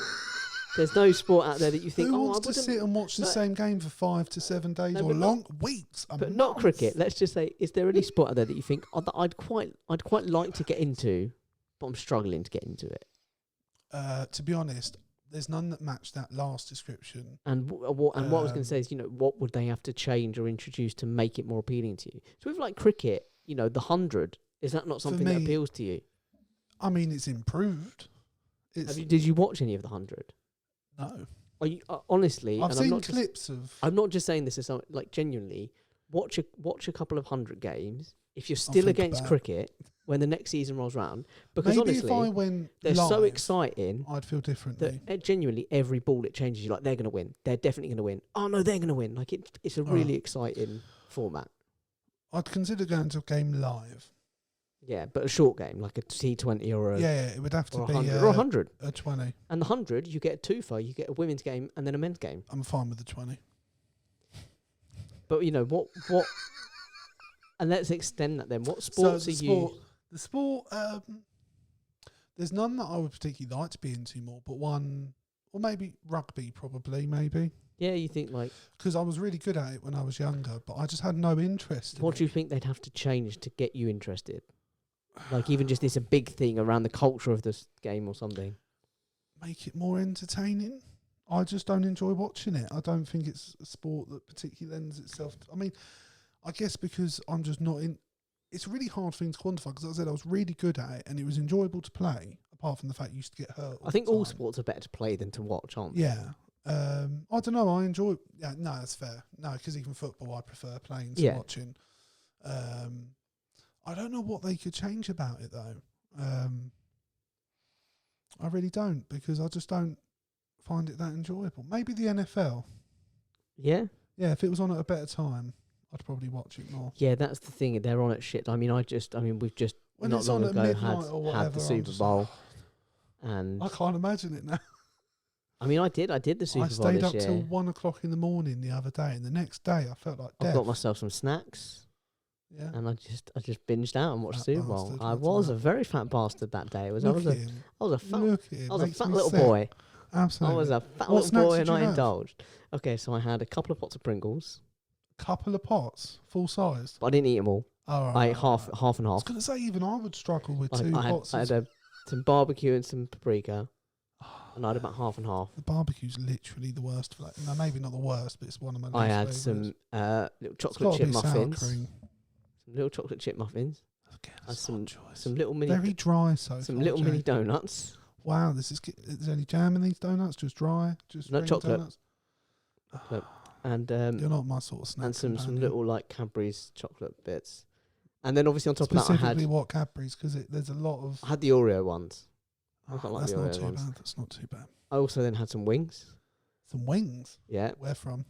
There's no sport out there that you think, Who oh, wants I to wouldn't. sit and watch the No. same game for 5 to 7 days No, or but not- long weeks? But not cricket. Let's just say, is there any sport out there that you think, oh, that I'd quite like to get into, but I'm struggling to get into it? To be honest, there's none that match that last description. And what I was going to say is, what would they have to change or introduce to make it more appealing to you? So with like cricket, the 100, is that not something that me, appeals to you? I mean, it's improved. Did you watch any of the 100? No. Are you honestly? I've and seen I'm not just, clips of. I'm not just saying this as something like genuinely. Watch a couple of 100 games. If you're I'll still think against about it. cricket when the next season rolls round, because Maybe honestly, if I went they're live, so exciting I'd feel differently. that genuinely every ball it changes, you're like, they're going to win. They're definitely going to win. Oh no, they're going to win. Like it's a really exciting format. I'd consider going to a game live. Yeah, but a short game like a T20 or a Yeah, it would have to or be 100 or 100. a 20. And the 100, you get a twofer. You get a women's game and then a men's game. I'm fine with the 20. But what? And let's extend that then. What sports so are you? The sport, there's none that I would particularly like to be into more, but one, or maybe rugby probably, maybe. Yeah, you think like. Because I was really good at it when I was younger, but I just had no interest in What it. do you think they'd have to change to get you interested? Like even just this a big thing around the culture of this game or something. Make it more entertaining. I just don't enjoy watching it. I don't think it's a sport that particularly lends itself to, I mean, I guess because I'm just not in. It's a really hard thing to quantify because, as I said, I was really good at it and it was enjoyable to play, apart from the fact you used to get hurt. I think all the time. sports are better to play than to watch, aren't they? Yeah, I don't know. I enjoy. Yeah, no, that's fair. No, because even football, I prefer playing to watching. I don't know what they could change about it though. I really don't, because I just don't find it that enjoyable. Maybe the NFL. Yeah. Yeah, if it was on at a better time, I'd probably watch it more. Yeah, that's the thing. They're on at shit. I mean, we've just When not it's long on at ago midnight or whatever, had the I'm Super just Bowl, like, and I can't imagine it now. I mean, I did the Super I Bowl stayed this up year. till 1 o'clock in the morning the other day, and the next day I felt like I death. got myself some snacks. Yeah. And I just binged out and watched Fat Super Bowl. bastard, I that's was right. a very fat bastard that day. I was a Look fat at him. I was a Makes fat me little sick. boy. Absolutely. I was a fat What little snacks boy did and I you have? indulged. Okay, so I had a couple of pots of Pringles, Couple of pots, full size. but I didn't eat them all. Oh, I ate half and I was half. going to say, even I would struggle with I two pots. had some barbecue and some paprika, and I had about half and half. The barbecue's literally the worst flavour. No, maybe not the worst, but it's one of my least I had favourites. some little It's chocolate gotta chip be sour muffins. cream. Some little chocolate chip muffins. Again, And a smart choice. some little mini Very dry so some far, little mini Jake. donuts. Wow, is there any jam in these donuts? Just dry? Just No green chocolate. Donuts? And You're not my sort of snack and some companion. little like Cadbury's chocolate bits. And then obviously on top of that Specifically what Cadbury's, because there's a lot of... I had the Oreo ones. I Oh, quite like that's the not Oreo too ones. bad. That's not too bad. I also then had some wings. Some wings? Yeah, Where from?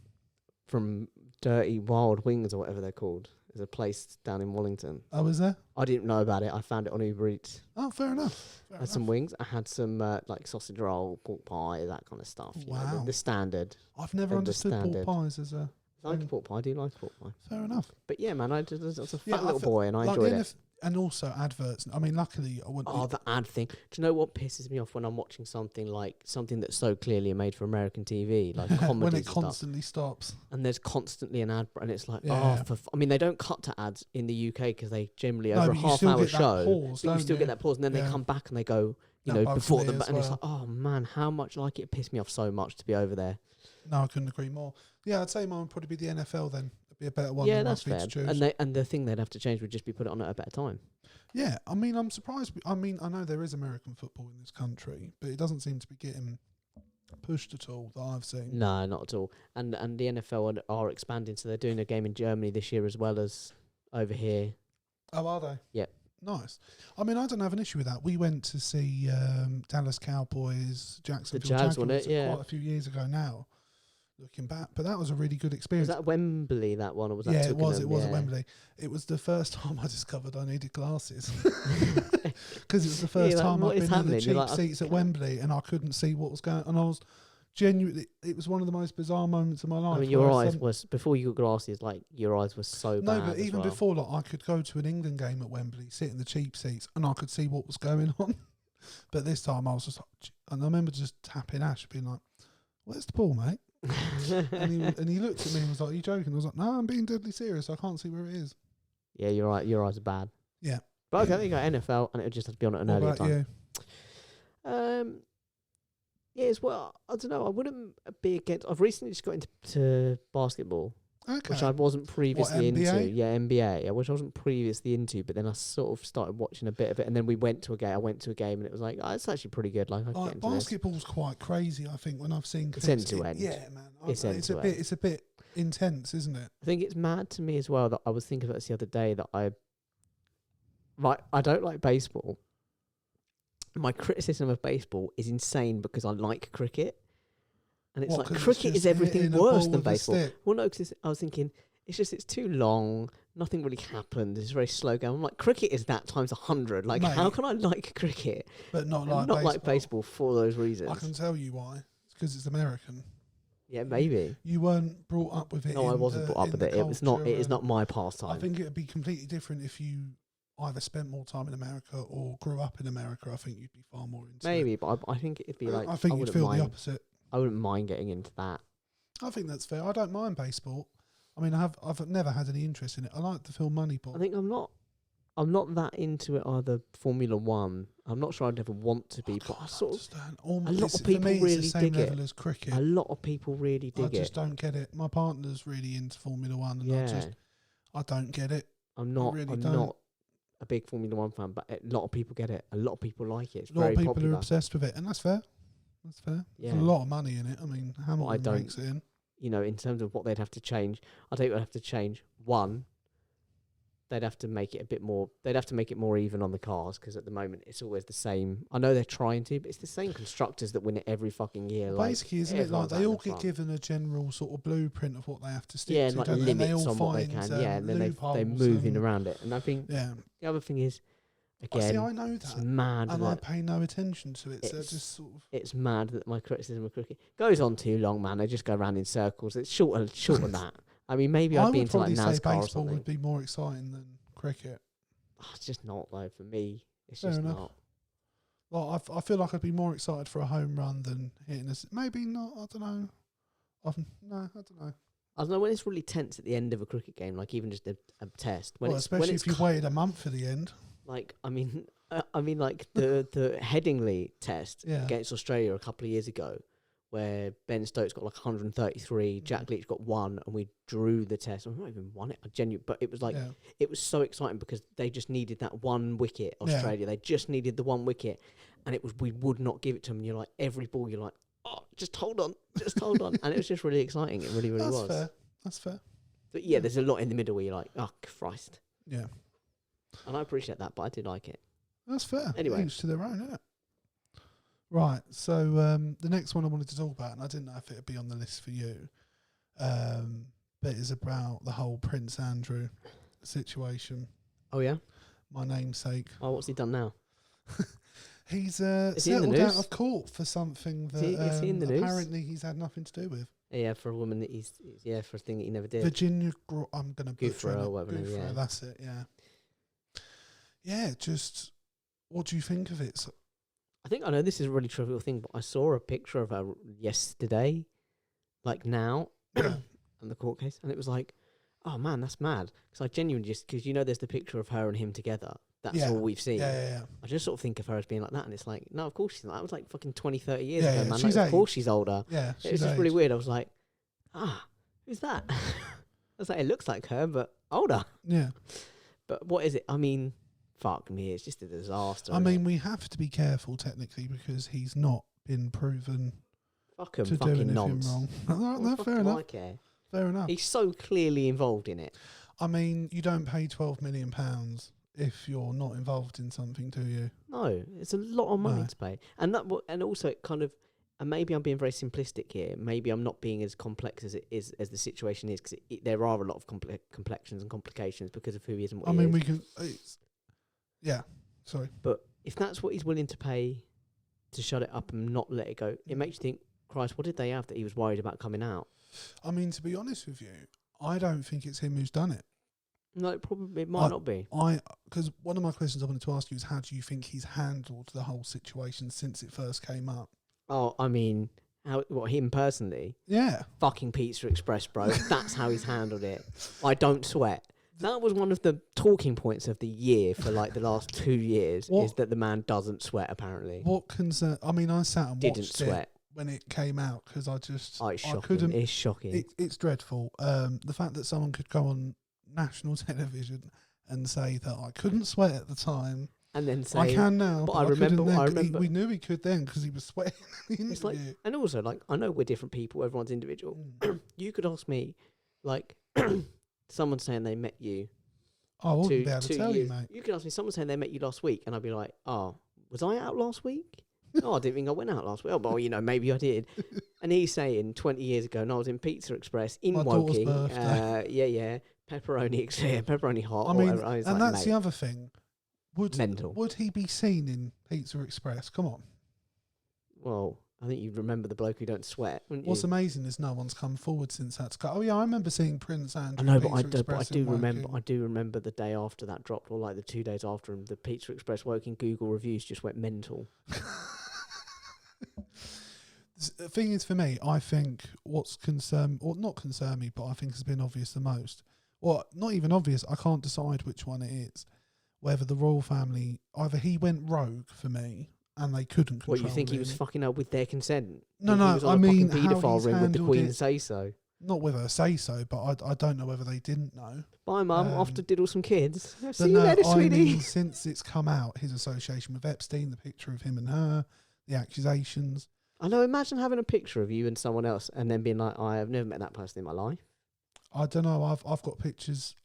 from Dirty Wild Wings or whatever they're called. There's a place down in Wallington. Oh, is there? I didn't know about it. I found it on Uber Eats. Oh, fair enough. I had some wings. I had some like sausage roll, pork pie, that kind of stuff. You know, Wow. the standard. I've never understood pork standard. pies as a... I like pork pie. I do like pork pie. Fair enough. But yeah, man, I was a fat Yeah, I little feel boy and I Like enjoyed the it. And also adverts. I mean, luckily, I wouldn't... Oh, the ad thing. Do you know what pisses me off when I'm watching something that's so clearly made for American TV, like comedies when it and stuff, constantly stops. and there's constantly an ad, and it's like, Yeah. I mean, they don't cut to ads in the UK because they generally No, over a but you half still hour get that show, pause, but you don't still you? get that pause, and then they Yeah. come back and they go, you That know, bugs before me the, as and it's well. like, oh man, how much like it pissed me off so much to be over there. No, I couldn't agree more. Yeah, I'd say mine would probably be the NFL then. It'd be a better one Yeah, than that's my fair. fixtures. And the thing they'd have to change would just be put it on at a better time. Yeah, I mean, I'm surprised. I mean, I know there is American football in this country, but it doesn't seem to be getting pushed at all that I've seen. No, not at all. And the NFL are expanding, so they're doing a game in Germany this year as well as over here. Oh, are they? Yeah. Nice. I mean, I don't have an issue with that. We went to see Dallas Cowboys, Jacksonville Jags, wasn't Jaguars it? Yeah. quite a few years ago now, looking back. But that was a really good Was experience. that Wembley, that one? Or was that Yeah, it was. Twickenham? It was at Yeah. Wembley. It was the first time I discovered I needed glasses because it was the first like, time what I've is been in the happening? You're cheap like, seats at okay. Wembley and I couldn't see what was going. And I was genuinely. It was one of the most bizarre moments of my life. I mean, where your I eyes sudden- was before you got glasses. Like your eyes were so No, bad. but as even well. before, like I could go to an England game at Wembley, sit in the cheap seats, and I could see what was going on. But this time I was just like, and I remember just tapping Ash, being like, "Where's the ball, mate?" and he looked at me and was like, "Are you joking?" I was like, "No, I'm being deadly serious. I can't see where it is." Yeah, you're right. Your eyes are bad. Yeah. But okay, there you go. NFL, and it would just have to be on at an What earlier about time. you? Yeah, as well. I don't know. I wouldn't be against. I've recently just got into basketball, Okay. which I wasn't previously into. NBA? Yeah, NBA. Yeah, which I wasn't previously into. But then I sort of started watching a bit of it, and then we went to a game. I went to a game, and it was like, oh, it's actually pretty good. Like, I can get into this. Basketball's quite crazy. I think when I've seen It's clips, end to end. Yeah, man. It's end to end. It's a bit intense, isn't it? I think it's mad to me as well that I was thinking about this the other day that I don't like baseball. My criticism of baseball is insane because I like cricket. And it's What, like, 'cause it's cricket is just everything hitting a worse ball than with a baseball. stick? Well, no, because I was thinking, it's too long. Nothing really happened. It's a very slow game. I'm like, cricket is that times 100. Like, how Mate. can I like cricket But not and like not baseball. like baseball for those reasons? I can tell you why. It's because it's American. Yeah, maybe. You weren't brought up with it. No, I in wasn't the- brought up in with the it. It is not culture my and pastime. I think it would be completely different if you either spent more time in America or grew up in America. I think you'd be far more into it. Maybe, but I think it'd be like, I think you'd wouldn't feel mind. the opposite. I wouldn't mind getting into that. I think that's fair. I don't mind baseball. I mean, I've never had any interest in it. I like the film Moneyball. I think I'm not that into it either. Formula One. I'm not sure I'd ever want to be, but I sort of. understand. A lot It's- of people for me, really it's the same dig it. level as cricket. A lot of people really I dig just it. don't get it. My partner's really into Formula One, and Yeah, I don't get it. I'm not. really I'm don't. not a big Formula One fan, but a lot of people get it. A lot of people like it. It's A lot very of people popular. are obsessed with it, and that's fair. That's fair. Yeah. There's a lot of money in it. I mean, Hamilton don't- makes it in. You know, in terms of what they'd have to change, I think they'd have to change one. They'd have to make it a bit more. They'd have to make it more even on the cars, because at the moment it's always the same. I know they're trying to, but it's the same constructors that win it every fucking year. Well, basically, isn't it like everyone's they out all the get front. given a general sort of blueprint of what they have to stick Yeah, to, and like don't they? And they limits all on what they find, can. Yeah, and then they loopholes move in and- around it. And I think Yeah. the other thing is, Oh, see, again, I know it's that, mad and I that pay no attention to it. So it's- just sort of. it's mad that my criticism of cricket goes on too long, man. They just go around in circles. It's short than that. I mean, maybe I I'd be would into like probably say NASCAR or baseball something. would be more exciting than cricket. Oh, it's just not though for me. It's Fair just enough. not. Like I feel like I'd be more excited for a home run than hitting a. Maybe not. I don't know. No, I don't know. I don't know when it's really tense at the end of a cricket game, like even just a test. When Well, it's especially when it's if you waited a month for the end. like I mean like the Headingley test Yeah. against Australia a couple of years ago, where Ben Stokes got like 133, Jack Leach got 1, and we drew the test. We not even won it, but it was like Yeah. it was so exciting because they just needed that one wicket. Yeah. Australia, they just needed the one wicket, and it was we would not give it to them. And you're like every ball, you're like, oh, just hold on, and it was just really exciting. It really, really That's was. fair. That's fair. But yeah, there's a lot in the middle where you're like, oh Christ, Yeah. and I appreciate that, but I did like it. That's fair. Anyway. Each to their own, isn't it? Right. So the next one I wanted to talk about, and I didn't know if it would be on the list for you, but it's about the whole Prince Andrew situation. Oh yeah. My namesake. Oh, what's he done now? He's Is he in the settled out news? of court for something that Is he in the news? apparently he's had nothing to do with. Yeah, for a woman that he's for a thing that he never did. Virginia, I'm going to butcher Gouffreau it. or whatever, Gouffreau, yeah. that's it, yeah. Yeah, just, what do you think of it? So, I think I know this is a really trivial thing, but I saw a picture of her yesterday, like now, Yeah. in the court case, and it was like, oh man, that's mad. Because I genuinely just because there's the picture of her and him together. That's Yeah. all we've seen. yeah. I just sort of think of her as being like that, and it's like, no, of course she's not. That was like fucking 20, 30 years Yeah, ago, yeah, man. she's Like, of course aged. she's older. Yeah, It was just really weird. I was like, who's that? I was like, it looks like her, but older. Yeah. But what is it? I mean, fuck me, it's just a disaster. I isn't mean, it? we have to be careful technically because he's not been proven fuck him, to do fucking anything nonce. wrong. No, What no, the fair fuck do enough. I care? Fair enough. He's so clearly involved in it. I mean, you don't pay £12 million if you're not involved in something, do you? No, it's a lot of money No. to pay, and and also it kind of, and maybe I'm being very simplistic here. Maybe I'm not being as complex as it is as the situation is, because there are a lot of complexions and complications because of who he is and what I he mean, is. we can. Yeah. Sorry. But if that's what he's willing to pay to shut it up and not let it go, it makes you think, Christ, what did they have that he was worried about coming out? I mean, to be honest with you, I don't think it's him who's done it. No, it might not be. Because one of my questions I wanted to ask you is, how do you think he's handled the whole situation since it first came up? Oh, I mean, him personally? Yeah. Fucking Pizza Express, bro. That's how he's handled it. I don't sweat. That was one of the talking points of the year for like the last 2 years, is that the man doesn't sweat, apparently. What concern? I mean, I sat and Didn't watched sweat. it when it came out because I It's I shocking. couldn't. It's shocking. It's dreadful. The fact that someone could go on national television and say that I couldn't sweat at the time. And then say, I can now, but but I remember- couldn't then, I 'cause remember- we knew he could then because he was sweating in the It's like, interview. and also, like, I know we're different people. Everyone's individual. You could ask me, like, someone saying they met you. I wouldn't 2 be able to 2 tell years. you, mate. You could ask me, someone saying they met you last week, and I'd be like, oh, was I out last week? No, I didn't think I went out last week. Oh, well, maybe I did. And he's saying 20 years ago, no, I was in Pizza Express in My daughter's Woking. birthday. Pepperoni, pepperoni hot. I or mean, whatever. I was and like, that's mate, the other thing. mental. Would he be seen in Pizza Express? Come on. Well, I think you'd remember the bloke who don't sweat, wouldn't you? What's amazing is no one's come forward since that's cut. Oh yeah, I remember seeing Prince Andrew. I know, in but I Pizza do, Express in remember. Woking. I do remember the day after that dropped, or like the 2 days after him. The Pizza Express Woking Google reviews just went mental. The thing is, for me, I think what's not concern me, but I think has been obvious the most. Well, not even obvious. I can't decide which one it is. Whether the royal family, either he went rogue for me, and they couldn't control What, you think he was him. fucking up with their consent? No, He no, was I on a mean fucking how paedophile he's ring with the handled Queen it. say so. Not whether say so, but I don't know whether they didn't know. Bye, mum. Off to diddle some kids. See But you no, later, I sweetie. mean, since it's come out, his association with Epstein, the picture of him and her, the accusations, I know. Imagine having a picture of you and someone else, and then being like, "I have never met that person in my life." I don't know. I've got pictures.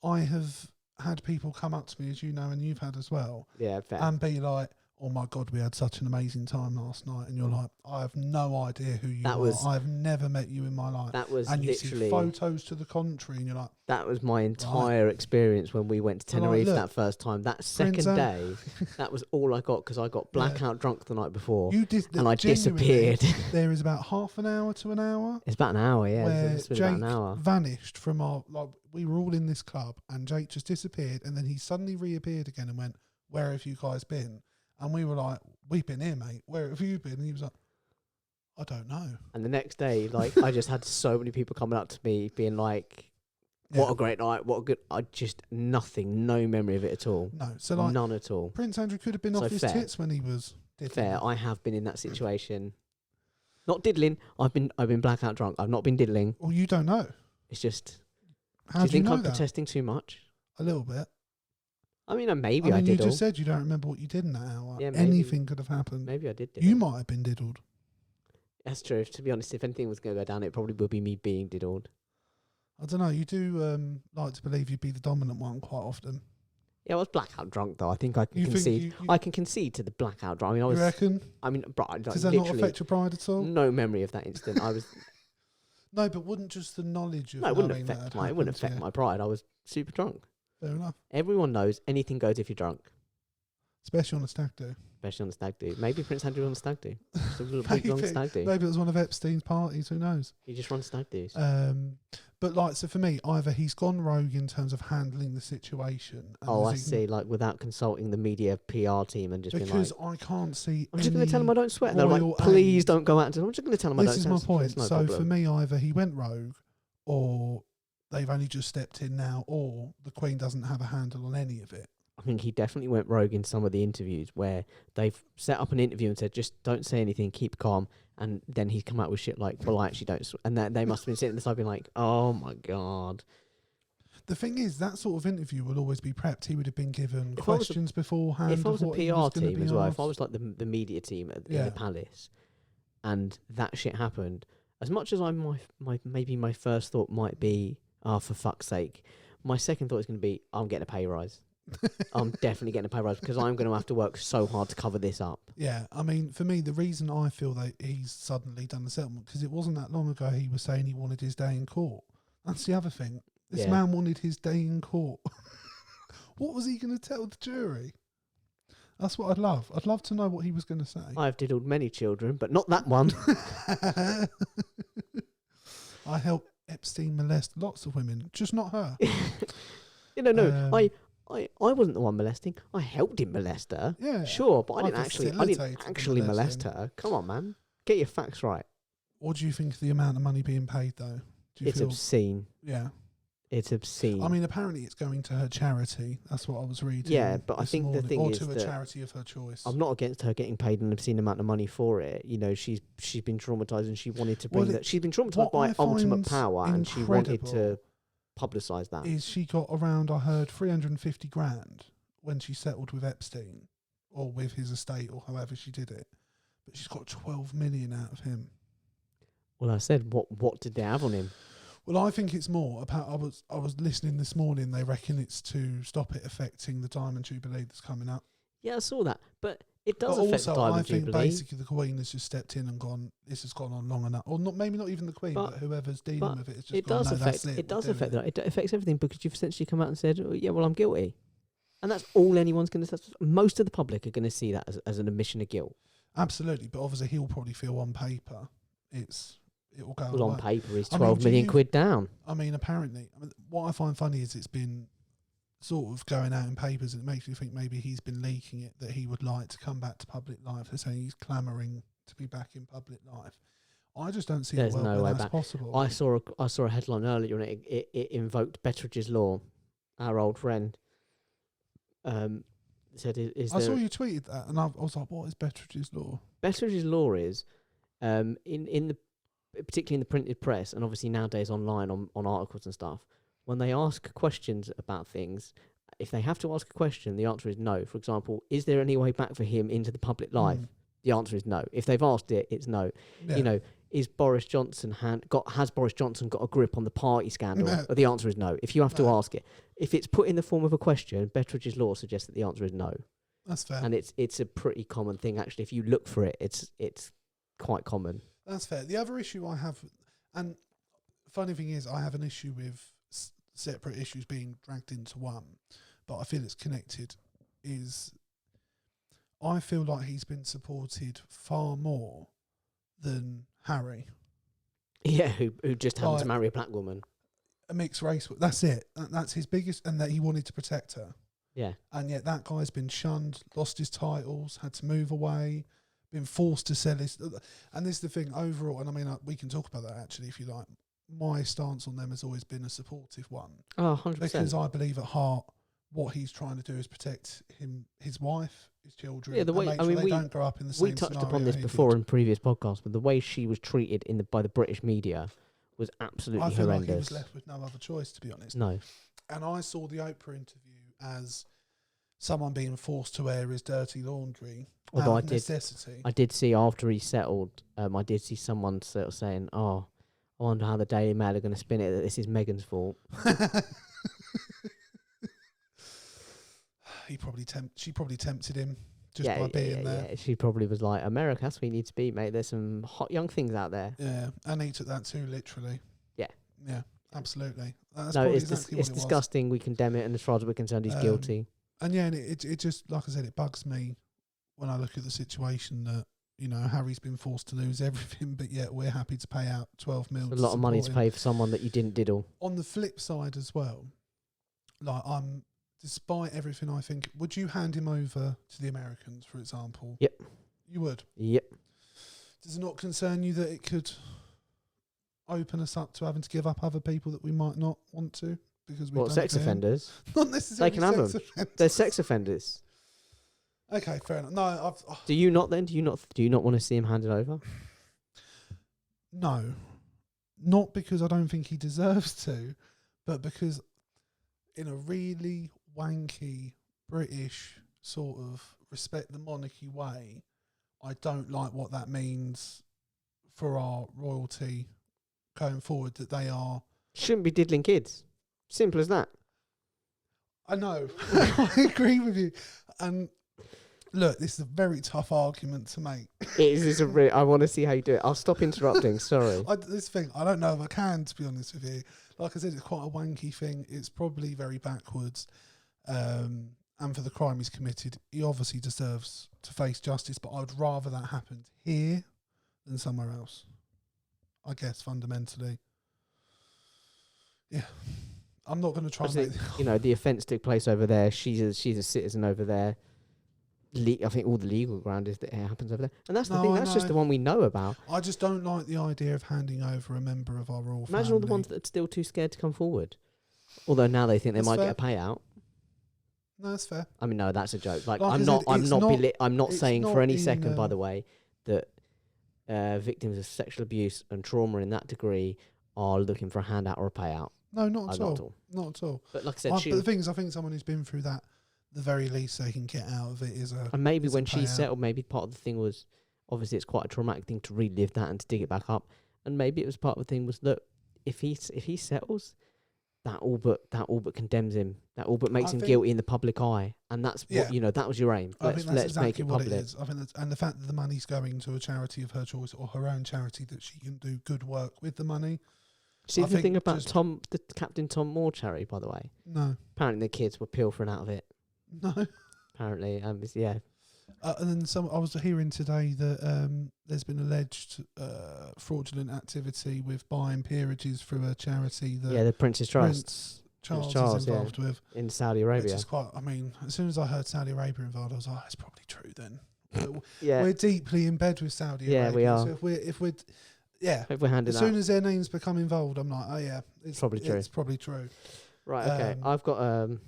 I have had people come up to me, as you know, and you've had as well, Yeah, fair. and be like, "Oh my God, we had such an amazing time last night," and you're like, "I have no idea who you are. I've never met you in my life." That was And you literally see photos to the contrary, and you're like, that was my entire experience when we went to Well, Tenerife look, that first time. That second day, that was all I got because I got blackout drunk the night before, "You did," and I disappeared. There is about half an hour to an hour. It's about an hour, yeah. Where It's been Jake about an hour. vanished from our, like, we were all in this club, and Jake just disappeared, and then he suddenly reappeared again and went, "Where have you guys been?" And we were like, "We've been here, mate. Where have you been?" And he was like, "I don't know." And the next day, like, I just had so many people coming up to me being like, "What a great night! What a good!" I just nothing, no memory of it at all. No, so like none at all. Prince Andrew could have been So off his fair. tits when he was diddling. Fair. I have been in that situation. Not diddling. I've been blackout drunk. I've not been diddling. Well, you don't know. It's just. How do you do you think know I'm that? protesting too much? A little bit. I mean, maybe I mean, you diddle. just said you don't remember what you did in that hour. Yeah, maybe. Anything could have happened. Maybe I did diddle. You might have been diddled. That's true. To be honest, if anything was going to go down, it probably would be me being diddled. I don't know. You do like to believe you'd be the dominant one quite often. Yeah, I was blackout drunk though. I think I can You think concede. you I can concede to the blackout drunk. I mean, I was. You reckon? I mean, bro, like, Does that not literally affect your pride at all? no memory of that instant. I was. No, but wouldn't just the knowledge of No, it wouldn't knowing that affect had my. It wouldn't happened to affect you? my pride. I was super drunk. Fair enough. Everyone knows anything goes if you're drunk, Especially on a stag do. especially on a stag do. Maybe Prince Andrew on a stag do. Just a little big long stag do. Maybe it was one of Epstein's parties. Who knows? He just runs stag do's. But like, so for me, either he's gone rogue in terms of handling the situation. And Oh, I there's see. Like without consulting the media PR team and just being like, because I can't see. I'm just going to tell him I don't sweat. And they're royal like, please aid. don't go out. I'm just going to tell him I don't This is my sweat. point. It's no So problem. for me, either he went rogue, or they've only just stepped in now, or the Queen doesn't have a handle on any of it. I think he definitely went rogue in some of the interviews where they've set up an interview and said, just don't say anything, keep calm. And then he's come out with shit like, well, I actually don't. And that they must have been sitting beside being like, oh my God. The thing is, that sort of interview will always be prepped. He would have been given If I was a- questions beforehand. If I was a of what he was PR gonna team be as well, if asked. I was like the media team in Yeah. the palace and that shit happened, as much as maybe my first thought might be, oh, for fuck's sake, my second thought is going to be, I'm getting a pay rise. I'm definitely getting a pay rise because I'm going to have to work so hard to cover this up. Yeah, I mean, for me, the reason I feel that he's suddenly done the settlement, because it wasn't that long ago he was saying he wanted his day in court. That's the other thing. This Yeah. man wanted his day in court. What was he going to tell the jury? That's what I'd love. I'd love to know what he was going to say. I've diddled many children, but not that one. I helped Epstein molest lots of women, just not her. No. I wasn't the one molesting. I helped him molest her. Yeah, Sure, but I I didn't facilitated the actually molest molesting. her. Come on, man. Get your facts right. What do you think of the amount of money being paid, though? Do you It's feel? obscene. Yeah. It's obscene. I mean, apparently it's going to her charity. That's what I was reading. Yeah, but I this think the morning. thing or is to a that charity of her choice. I'm not against her getting paid an obscene amount of money for it. You know, she's been traumatized and she wanted to bring Well, that. She's been traumatized what by I ultimate find power, and she wanted incredible to publicise that. Is she got around? I heard 350 grand when she settled with Epstein, or with his estate, or however she did it. But she's got 12 million out of him. Well, I said, what did they have on him? Well, I think it's more about. I was listening this morning. They reckon it's to stop it affecting the Diamond Jubilee that's coming up. Yeah, I saw that, but it does But affect the also, Diamond I think Jubilee. basically the Queen has just stepped in and gone, this has gone on long enough. Or not, maybe not even the Queen, but whoever's dealing with it has just It gone, does no, affect. that's It does we'll do affect that. It affects everything because you've essentially come out and said, oh, "Yeah, well, I'm guilty," and that's all anyone's going to. Most of the public are going to see that as an admission of guilt. Absolutely, but obviously he'll probably feel on paper it will go Well, on away. paper, he's I mean, 12 do million you- quid down. I mean, apparently, what I find funny is it's been sort of going out in papers, and it makes me think maybe he's been leaking it, that he would like to come back to public life. They're saying he's clamouring to be back in public life. I just don't see There's a world no where way that's back. possible. I saw a headline earlier, and it invoked Betterage's law. Our old friend said, "Is I there saw you tweeted that, and I was like, what is Betterage's law? Betterage's law is in the particularly in the printed press, and obviously nowadays online on articles and stuff, when they ask questions about things, if they have to ask a question, the answer is no. For example, is there any way back for him into the public life? The answer is no. If they've asked it, it's no. Yeah. You know, has Boris Johnson got a grip on the party scandal? No. The answer is no. If you have to No. ask it, if it's put in the form of a question, Betteridge's law suggests that the answer is no. That's fair. And it's a pretty common thing actually. If you look for it, it's quite common. That's fair. The other issue I have, and funny thing is, I have an issue with separate issues being dragged into one, but I feel it's connected. Is I feel like he's been supported far more than Harry. Yeah, who just happened to Like, marry a black woman. A mixed race. That's it. That's his biggest, and that he wanted to protect her. Yeah. And yet that guy's been shunned, lost his titles, had to move away, been forced to sell his... And this is the thing, overall, and I mean, we can talk about that actually if you like. My stance on them has always been a supportive one. Oh, 100%. Because I believe at heart what he's trying to do is protect his wife, his children, Yeah, the way and make sure they don't grow up in the same we touched scenario upon this he before did. in previous podcasts, but the way she was treated by the British media was absolutely I feel horrendous. like he was left with no other choice, to be honest. No. And I saw the Oprah interview as someone being forced to air his dirty laundry Although out of necessity. I did see after he settled, I did see someone sort of saying, "Oh, I wonder how the Daily Mail are going to spin it that this is Meghan's fault." She probably tempted him just yeah, by being there. Yeah, she probably was like, "America, that's where you need to be, mate. There's some hot young things out there." Yeah, and he took that too literally. Yeah. Yeah, absolutely. That's No, probably it's exactly it's what it was. disgusting. We condemn it, and as far as we're concerned, he's guilty. And yeah, and it just, like I said, it bugs me when I look at the situation that, you know, Harry's been forced to lose everything, but yet we're happy to pay out 12 mil. It's a lot of money to pay for someone that you didn't diddle. On the flip side as well, like despite everything, I think, would you hand him over to the Americans, for example? Yep. You would? Yep. Does it not concern you that it could open us up to having to give up other people that we might not want to? Because we've done Sex it to him? offenders? Not necessarily. They can have sex them. offenders. They're sex offenders. Okay, fair enough. No, Do you not then? Do you not want to see him handed over? no, not because I don't think he deserves to, but because in a really wanky British sort of respect the monarchy way, I don't like what that means for our royalty going forward, that they are... Shouldn't be diddling kids. Simple as that. I know. I agree with you. And look, this is a very tough argument to make. It is I want to see how you do it. I'll stop interrupting. Sorry. This thing, I don't know if I can, to be honest with you. Like I said, it's quite a wanky thing. It's probably very backwards. And for the crime he's committed, he obviously deserves to face justice, but I would rather that happened here than somewhere else, I guess, fundamentally. Yeah. I'm not going to try and make... You know, the offence took place over there. She's a citizen over there. I think all the legal ground is that it happens over there. And that's the thing. That's just the one we know about. I just don't like the idea of handing over a member of our royal family. Imagine all the ones that are still too scared to come forward. Although now they think they might get a payout. No, that's fair. I mean, no, that's a joke. Like I'm not saying for any second, by the the way, that victims of sexual abuse and trauma in that degree are looking for a handout or a payout. No, not at all. Not at all. But like I said, but the thing is, I think someone who's been through that, the very least they can get out of it is a... And maybe when she settled, maybe part of the thing was, obviously it's quite a traumatic thing to relive that and to dig it back up. And maybe it was part of the thing was, look, if he settles, that all but condemns him. That all but makes him guilty in the public eye. And that's what, you know, that was your aim. Let's exactly make it public. What it is. I think and the fact that the money's going to a charity of her choice or her own charity, that she can do good work with the money. See the thing about the Captain Tom Moore charity, by the way? No. Apparently the kids were pilfering out of it. No. Apparently, yeah. And then I was hearing today that there's been alleged fraudulent activity with buying peerages through a charity that... Yeah, the Prince's Trust. Prince Charles is involved with. In Saudi Arabia. Which is quite... I mean, as soon as I heard Saudi Arabia involved, I was like, it's probably true then. Yeah. We're deeply in bed with Saudi Arabia. Yeah, we are. So if we're handing as soon as their names become involved, I'm like, oh yeah, it's probably true. It's probably true. Right. Okay. I've got.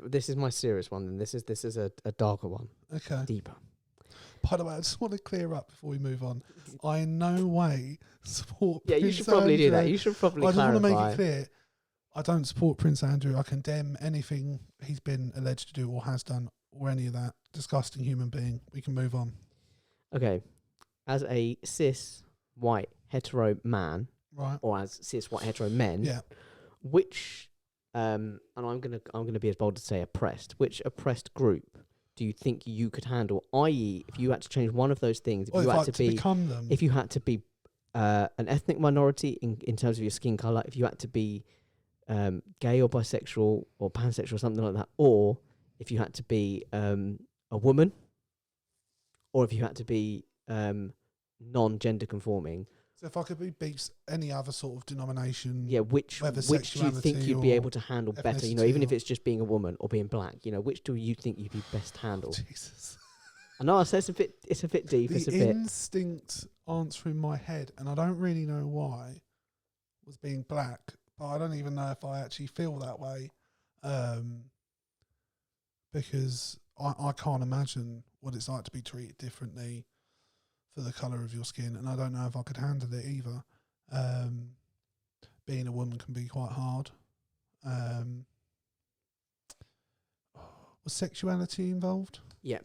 This is my serious one, and this is a darker one. Okay. Deeper. By the way, I just want to clear up before we move on. I in no way support. Yeah, Prince you should probably Andrew. do that. You should probably. I just clarify. want to make it clear. I don't support Prince Andrew. I condemn anything he's been alleged to do or has done or any of that. Disgusting human being. We can move on. Okay, as a cis white hetero man, Right. or as cis white hetero men, Yeah. which and I'm gonna be as bold to say oppressed. Which oppressed group do you think you could handle? I.e., if you had to change one of those things, if Or you if had I to to be, become them. if you had to be an ethnic minority in terms of your skin color, if you had to be gay or bisexual or pansexual or something like that, or if you had to be a woman, or if you had to be non-gender conforming. So if I could be beats any other sort of denomination, Yeah, which whether do you think sexuality you'd be or able to handle better? You know, even ethnicity if or- it's just being a woman or being black. You know, which do you think you'd be best handle? Jesus. I know I said it's a bit deep. It's a The bit. instinct answer in my head, and I don't really know why, was being black, but I don't even know if I actually feel that way, because I can't imagine what it's like to be treated differently for the colour of your skin, and I don't know if I could handle it either. Being a woman can be quite hard. Was sexuality involved? Yeah.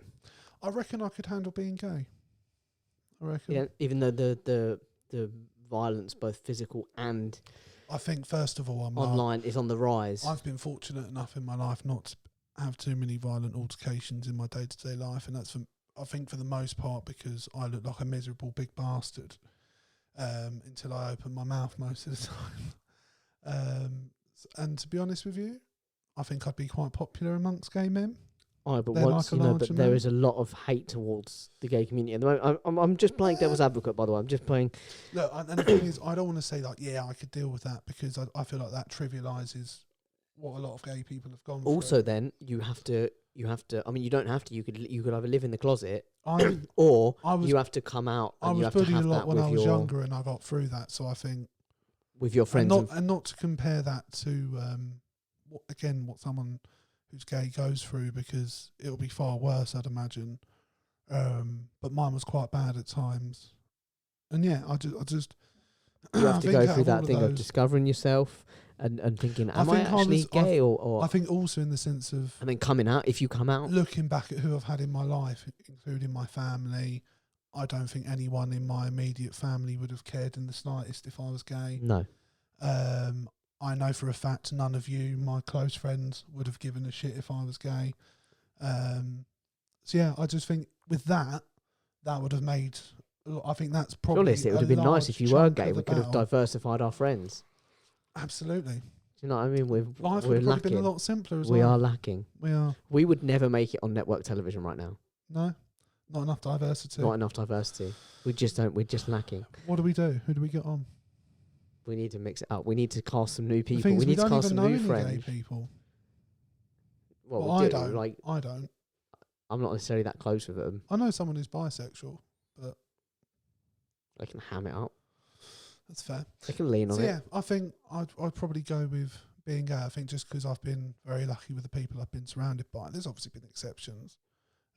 I reckon I could handle being gay. I reckon. Yeah. Even though the violence, both physical and I think first of all, online, is on the rise. I've been fortunate enough in my life not to have too many violent altercations in my day-to-day life, and that's I think for the most part because I look like a miserable big bastard until I open my mouth most of the time. And to be honest with you, I think I'd be quite popular amongst gay men. Oh, but They're once like a you know, larger but there man. is a lot of hate towards the gay community at the moment. I'm just playing devil's advocate, by the way. I'm just playing. Look, and the thing is, I don't want to say like, yeah, I could deal with that because I feel like that trivialises what a lot of gay people have gone Also, through. then you have to. I mean, you don't have to. You could either live in the closet I you have to come out. I And you was have to bullied a have lot that when with I was your younger, and I got through that. So I think with your friends. and not to compare that to what someone who's gay goes through, because it'll be far worse, I'd imagine. But mine was quite bad at times, and yeah, I just you have to go through that thing of those, discovering yourself and thinking, am I think I actually was- gay or I think also in the sense of and then coming out. If you come out, looking back at who I've had in my life, including my family, I don't think anyone in my immediate family would have cared in the slightest if I was gay. no. I know for a fact none of you, my close friends, would have given a shit if I was gay. So yeah, I just think with that would have made. I think that's probably. Honestly, it would have been nice if you were gay. We could have diversified our friends. Absolutely. Do you know what I mean? Life We're would have probably lacking. been a lot simpler as We well. are lacking. We are. We would never make it on network television right now. No, not enough diversity. Not enough diversity. We just don't. We're just lacking. What do we do? Who do we get on? We need to mix it up. We need to cast some new The people. thing is, We need to don't cast even some know new any friends. gay people. Well, Well, we I do. don't. Like, I don't. I'm not necessarily that close with them. I know someone who's bisexual. They can ham it up. That's fair. They can lean on So it. yeah, I think I'd probably go with being gay. I think just because I've been very lucky with the people I've been surrounded by. There's obviously been exceptions,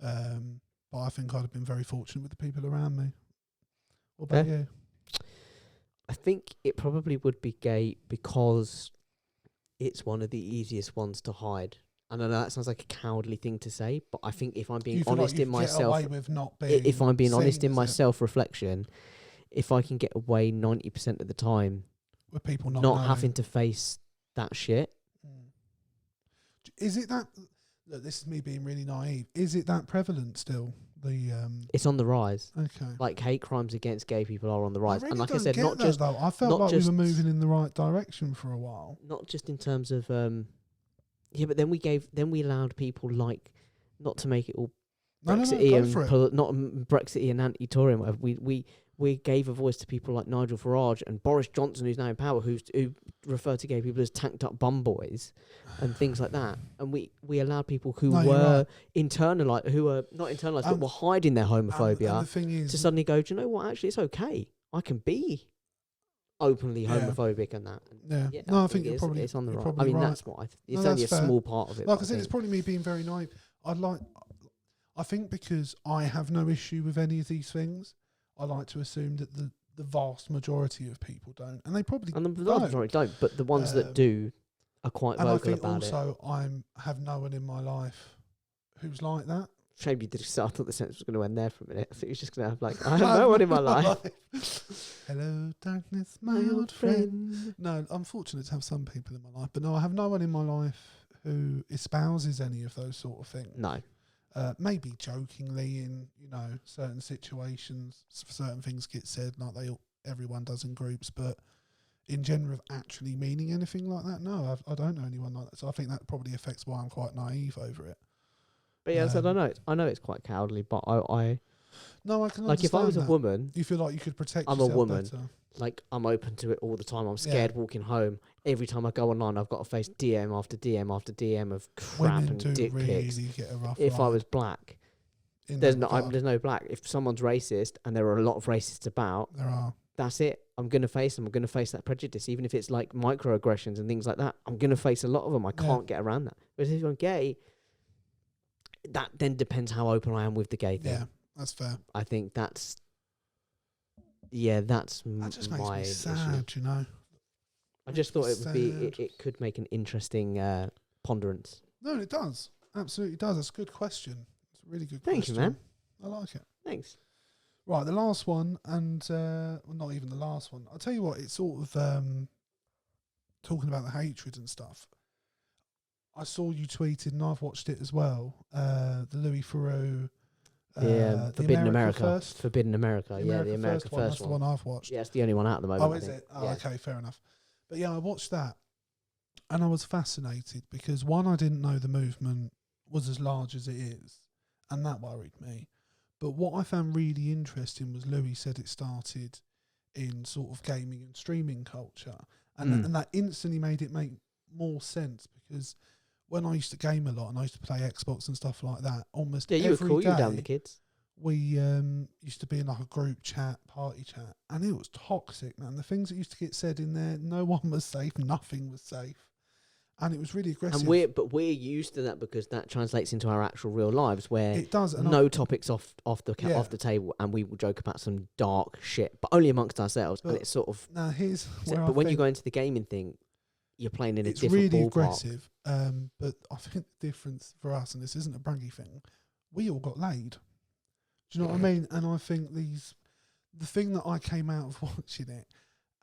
but I think I'd have been very fortunate with the people around me. What about you? I think it probably would be gay because it's one of the easiest ones to hide. And I know that sounds like a cowardly thing to say, but I think if I'm being You feel honest like you in could get myself, away with not being if I'm being honest seen, in is my it? self-reflection, if I can get away 90% of the time, With people not not having to face that shit. Is it that? Look, this is me being really naive. Is it that prevalent still? It's on the rise. Okay. Like hate crimes against gay people are on the rise. I really And like I don't said, get not that just though. I felt not like we just- were moving in the right direction for a while. not just in terms of yeah, but then we allowed people like not to make it all No, Brexity go for it. and not Brexity and anti-Tory and whatever. We gave a voice to people like Nigel Farage and Boris Johnson, who's now in power, who refer to gay people as tanked up bum boys and things like that. And we allowed people who No, you're were right. who were not internalized, but were hiding their homophobia And the thing is, to suddenly go, do you know what? Actually, it's okay. I can be openly Yeah. homophobic and that. And yeah. No, I think you're it's, probably it's on the you're right. probably I mean, right. that's what it's No, only a that's fair. small part of it. Like but I said, it's probably me being very naive. I think because I have no issue with any of these things, I like to assume that the vast majority of people don't, and they probably and the don't. majority don't, but the ones that do are quite And I vocal think about it. also I have no one in my life who's like that. Shame you did. So I thought the sentence was going to end there for a minute. I thought you was just going to have like, I have no one in my life. Hello, darkness, my old friend. No, I'm fortunate to have some people in my life, but no, I have no one in my life who espouses any of those sort of things. No. Maybe jokingly in, certain situations, certain things get said like everyone does in groups, but in general of actually meaning anything like that, no, I don't know anyone like that. So I think that probably affects why I'm quite naive over it. But yeah, so I know it's quite cowardly, but I no, I can like if I was a woman, you feel like you could protect I'm yourself a woman. better. Like I'm open to it all the time. I'm scared walking home. Every time I go online, I've got to face DM after DM after DM of crap Women and do dick really pics. get a rough If I ride was black, in there's that regard. there's no black. If someone's racist, and there are a lot of racists about, There are. that's it. I'm going to face them. I'm going to face that prejudice. Even if it's like microaggressions and things like that, I'm going to face a lot of them. I can't get around that. But if I'm gay, that then depends how open I am with the gay thing. Yeah, that's fair. I think that's That just makes my me issue. sad, I just thought it would be, sad. it could make an interesting ponderance. No, it does. Absolutely does. That's a good question. It's a really good Thank question. you, man. I like it. Thanks. Right, the last one, and well, not even the last one. I'll tell you what, it's sort of talking about the hatred and stuff. I saw you tweeted, and I've watched it as well. The Louis Theroux, Forbidden America. First. Forbidden America. The America one. That's first the one I've watched. Yeah, it's the only one out at the moment. Oh, is it? Oh, okay, fair enough. But yeah, I watched that, and I was fascinated because one, I didn't know the movement was as large as it is, and that worried me. But what I found really interesting was Louis said it started in sort of gaming and streaming culture, and that instantly made it make more sense because when I used to game a lot and I used to play Xbox and stuff like that, almost every you were cool. day, You were down with the kids. we used to be in like a group chat, party chat, and it was toxic, man. The things that used to get said in there, no one was safe, nothing was safe, and it was really aggressive. And we're used to that because that translates into our actual real lives, where it does. And no topics off the table, and we will joke about some dark shit, but only amongst ourselves. And it's sort of now here's where but when you go into the gaming thing, you're playing in a different really ballpark. aggressive. But I think the difference for us, and this isn't a braggy thing, we all got laid. Do you know what I mean? And I think the thing that I came out of watching it,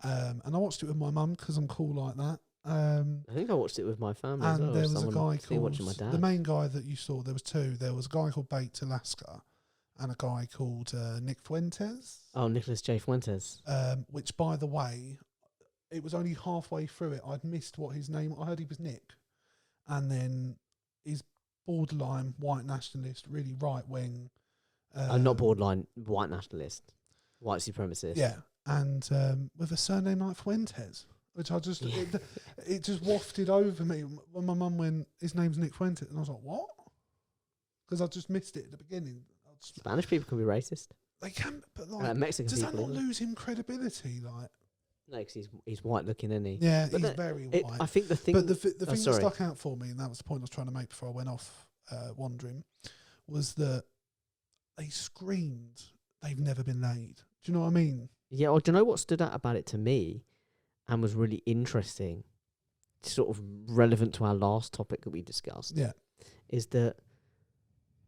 and I watched it with my mum because I'm cool like that. I think I watched it with my family as and well. there was a guy watching my called, dad. the main guy that you saw, there was two. There was a guy called Bait Alaska and a guy called Nick Fuentes. Oh, Nicholas J. Fuentes. Which, by the way, it was only halfway through it. I'd missed what his name, I heard he was Nick. And then he's borderline white nationalist, really right wing. Not borderline white nationalist, white supremacist. Yeah, and with a surname like Fuentes, which I just it just wafted over me when my mum went, his name's Nick Fuentes, and I was like, what? Because I just missed it at the beginning. Spanish people can be racist. They can, but like, Mexican does that people not lose him credibility? Like, no, because he's white looking, isn't he? yeah, he's very white. I think the thing, but the thing that stuck out for me, and that was the point I was trying to make before I went off wandering, was that they screamed they've never been laid. Do you know what I mean? Yeah, or do you know what stood out about it to me and was really interesting, sort of relevant to our last topic that we discussed? Yeah. Is that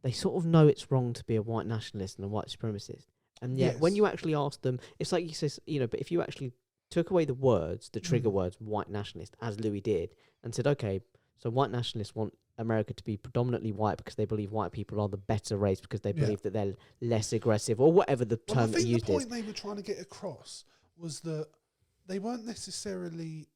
they sort of know it's wrong to be a white nationalist and a white supremacist. And yet, when you actually ask them, it's like you say, but if you actually took away the words, the trigger words, white nationalist, as Louis did, and said, okay, so white nationalists want America to be predominantly white because they believe white people are the better race because they believe that they're less aggressive, or whatever the term they used is. I think the point they were trying to get across was that they weren't necessarily...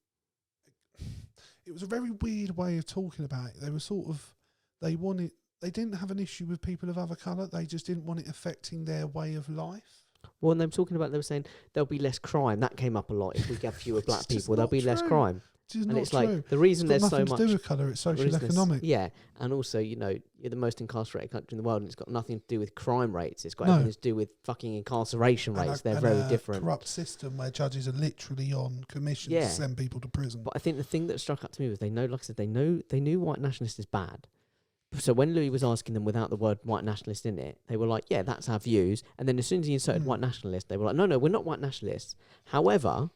It was a very weird way of talking about it. They were sort of... They didn't have an issue with people of other colour. They just didn't want it affecting their way of life. Well, and they were talking about, they were saying there'll be less crime. That came up a lot. If we have fewer black people, there'll be less crime. And it's like the reason there's so much. It's got nothing to do with colour. It's social economic. Yeah, and also, you're the most incarcerated country in the world, and it's got nothing to do with crime rates. It's got everything to do with fucking incarceration rates. They're very different. Corrupt system where judges are literally on commission to send people to prison. But I think the thing that struck out to me was they know, like I said, they knew white nationalist is bad. So when Louis was asking them without the word white nationalist in it, they were like, yeah, that's our views. And then as soon as he inserted white nationalist, they were like, no, we're not white nationalists. However,